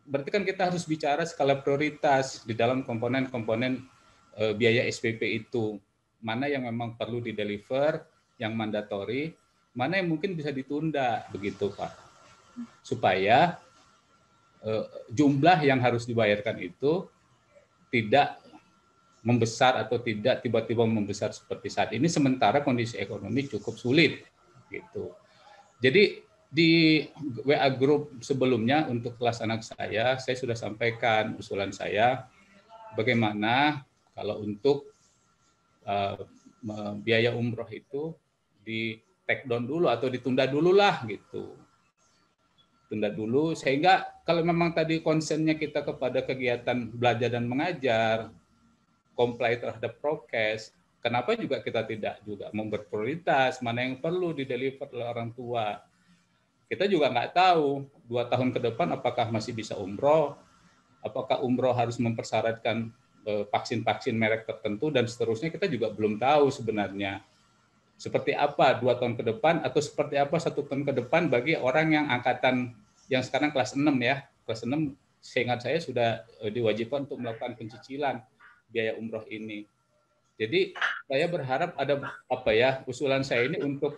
berarti kan kita harus bicara skala prioritas di dalam komponen-komponen biaya SPP itu. Mana yang memang perlu dideliver, yang mandatori, mana yang mungkin bisa ditunda, begitu Pak. Supaya jumlah yang harus dibayarkan itu tidak membesar atau tidak tiba-tiba membesar seperti saat ini, sementara kondisi ekonomi cukup sulit. Gitu. Jadi di WA group sebelumnya untuk kelas anak saya sudah sampaikan usulan saya bagaimana kalau untuk biaya umroh itu di take down dulu atau ditunda dulu lah gitu. Tunda dulu sehingga kalau memang tadi concernnya kita kepada kegiatan belajar dan mengajar, comply terhadap prokes, kenapa juga kita tidak juga membuat prioritas mana yang perlu dideliver oleh orang tua. Kita juga nggak tahu 2 tahun ke depan apakah masih bisa umroh, apakah umroh harus mempersyaratkan vaksin-vaksin merek tertentu dan seterusnya, kita juga belum tahu sebenarnya. Seperti apa 2 tahun ke depan atau seperti apa 1 tahun ke depan bagi orang yang angkatan yang sekarang kelas 6 ya. Kelas 6 seingat saya sudah diwajibkan untuk melakukan pencicilan biaya umroh ini. Jadi saya berharap ada usulan saya ini untuk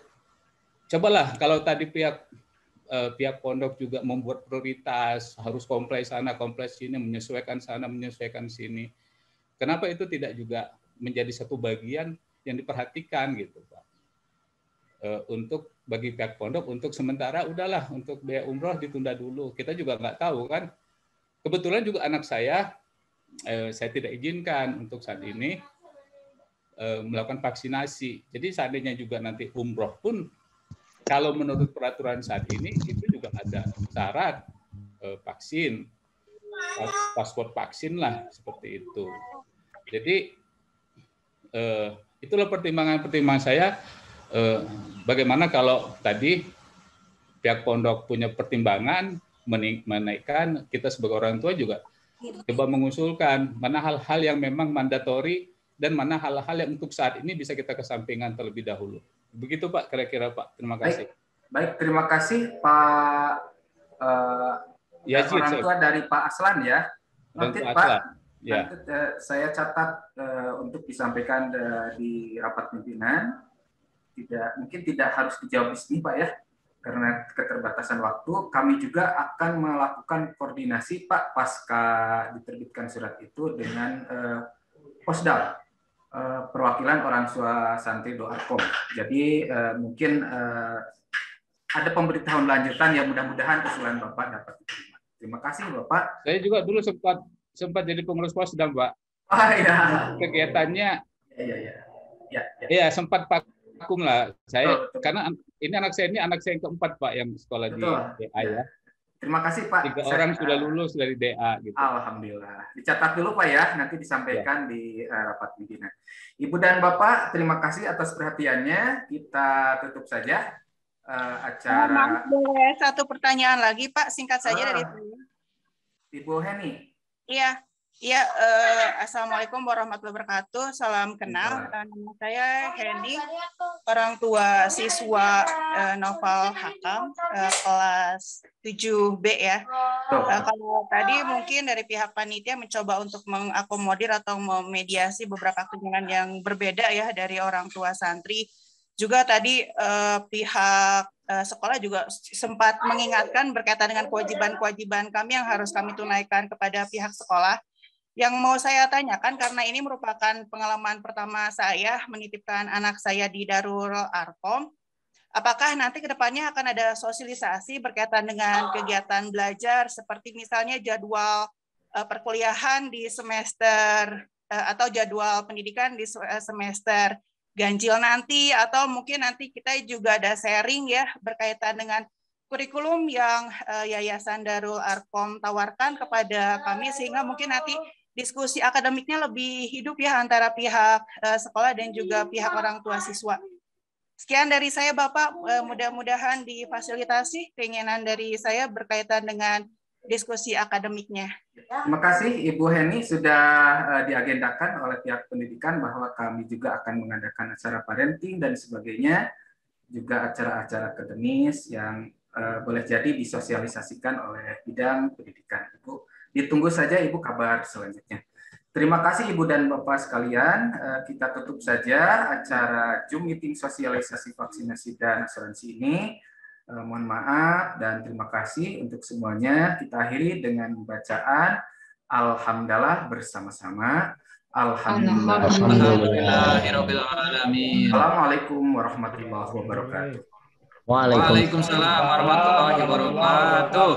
cobalah kalau tadi pihak pondok juga membuat prioritas, harus comply sana, comply sini, menyesuaikan sana, menyesuaikan sini. Kenapa itu tidak juga menjadi satu bagian yang diperhatikan gitu, Pak? Untuk bagi pihak pondok, untuk sementara udahlah untuk biaya umroh ditunda dulu. Kita juga nggak tahu kan. Kebetulan juga anak saya tidak izinkan untuk saat ini melakukan vaksinasi. Jadi seandainya juga nanti umroh pun, kalau menurut peraturan saat ini itu juga ada syarat vaksin, paspor vaksin lah seperti itu. Jadi itulah pertimbangan saya. Bagaimana kalau tadi pihak pondok punya pertimbangan menaikkan, kita sebagai orang tua juga coba mengusulkan mana hal-hal yang memang mandatori dan mana hal-hal yang untuk saat ini bisa kita kesampingkan terlebih dahulu. Begitu Pak, kira-kira Pak. Terima kasih. Baik, terima kasih Pak orang tua dari Pak Aslan ya. Nanti Pak, ya. Nanti, saya catat untuk disampaikan di rapat pimpinan. Mungkin tidak harus dijawab di sini Pak ya, karena keterbatasan waktu. Kami juga akan melakukan koordinasi Pak pasca diterbitkan surat itu dengan Posdal. Perwakilan orang tua santri Doarkom. Jadi mungkin ada pemberitahuan lanjutan yang mudah-mudahan usulan Bapak dapat diterima. Terima kasih Bapak. Saya juga dulu sempat jadi pengurus Posdam, Pak. Oh iya. Kegiatannya Ya. Iya, sempat vakum lah. Saya Betul. karena ini anak saya yang keempat, Pak, yang sekolah di DA ya. Terima kasih, Pak. 3 orang sudah lulus dari DA gitu. Alhamdulillah. Dicatat dulu, Pak, ya, nanti disampaikan di rapat pimpinan. Ibu dan Bapak, terima kasih atas perhatiannya. Kita tutup saja acara. Maaf, boleh satu pertanyaan lagi, Pak, singkat saja dari saya. Ibu Heni. Iya, Assalamualaikum warahmatullahi wabarakatuh. Salam kenal. Nama saya Heni, orang tua siswa Noval Hakam, kelas 7B ya. Kalau tadi mungkin dari pihak panitia mencoba untuk mengakomodir atau memediasi beberapa kepentingan yang berbeda ya dari orang tua santri. Juga tadi pihak sekolah juga sempat mengingatkan berkaitan dengan kewajiban-kewajiban kami yang harus kami tunaikan kepada pihak sekolah. Yang mau saya tanyakan, karena ini merupakan pengalaman pertama saya menitipkan anak saya di Darul Arkom, apakah nanti ke depannya akan ada sosialisasi berkaitan dengan kegiatan belajar, seperti misalnya jadwal perkuliahan di semester atau jadwal pendidikan di semester ganjil nanti, atau mungkin nanti kita juga ada sharing ya berkaitan dengan kurikulum yang Yayasan Darul Arkom tawarkan kepada kami, sehingga mungkin nanti diskusi akademiknya lebih hidup ya antara pihak sekolah dan juga pihak orang tua siswa. Sekian dari saya, Bapak. Mudah-mudahan difasilitasi keinginan dari saya berkaitan dengan diskusi akademiknya. Terima kasih Ibu Heni, sudah diagendakan oleh pihak pendidikan bahwa kami juga akan mengadakan acara parenting dan sebagainya, juga acara-acara akademis yang boleh jadi disosialisasikan oleh bidang pendidikan. Ibu, ditunggu saja Ibu kabar selanjutnya. Terima kasih Ibu dan Bapak sekalian. Kita tutup saja acara Zoom meeting sosialisasi vaksinasi dan asuransi ini. Mohon maaf dan terima kasih untuk semuanya. Kita akhiri dengan bacaan Alhamdulillah bersama-sama. Alhamdulillahirobbilalamin. Assalamualaikum warahmatullahi wabarakatuh. Waalaikumsalam warahmatullahi wabarakatuh.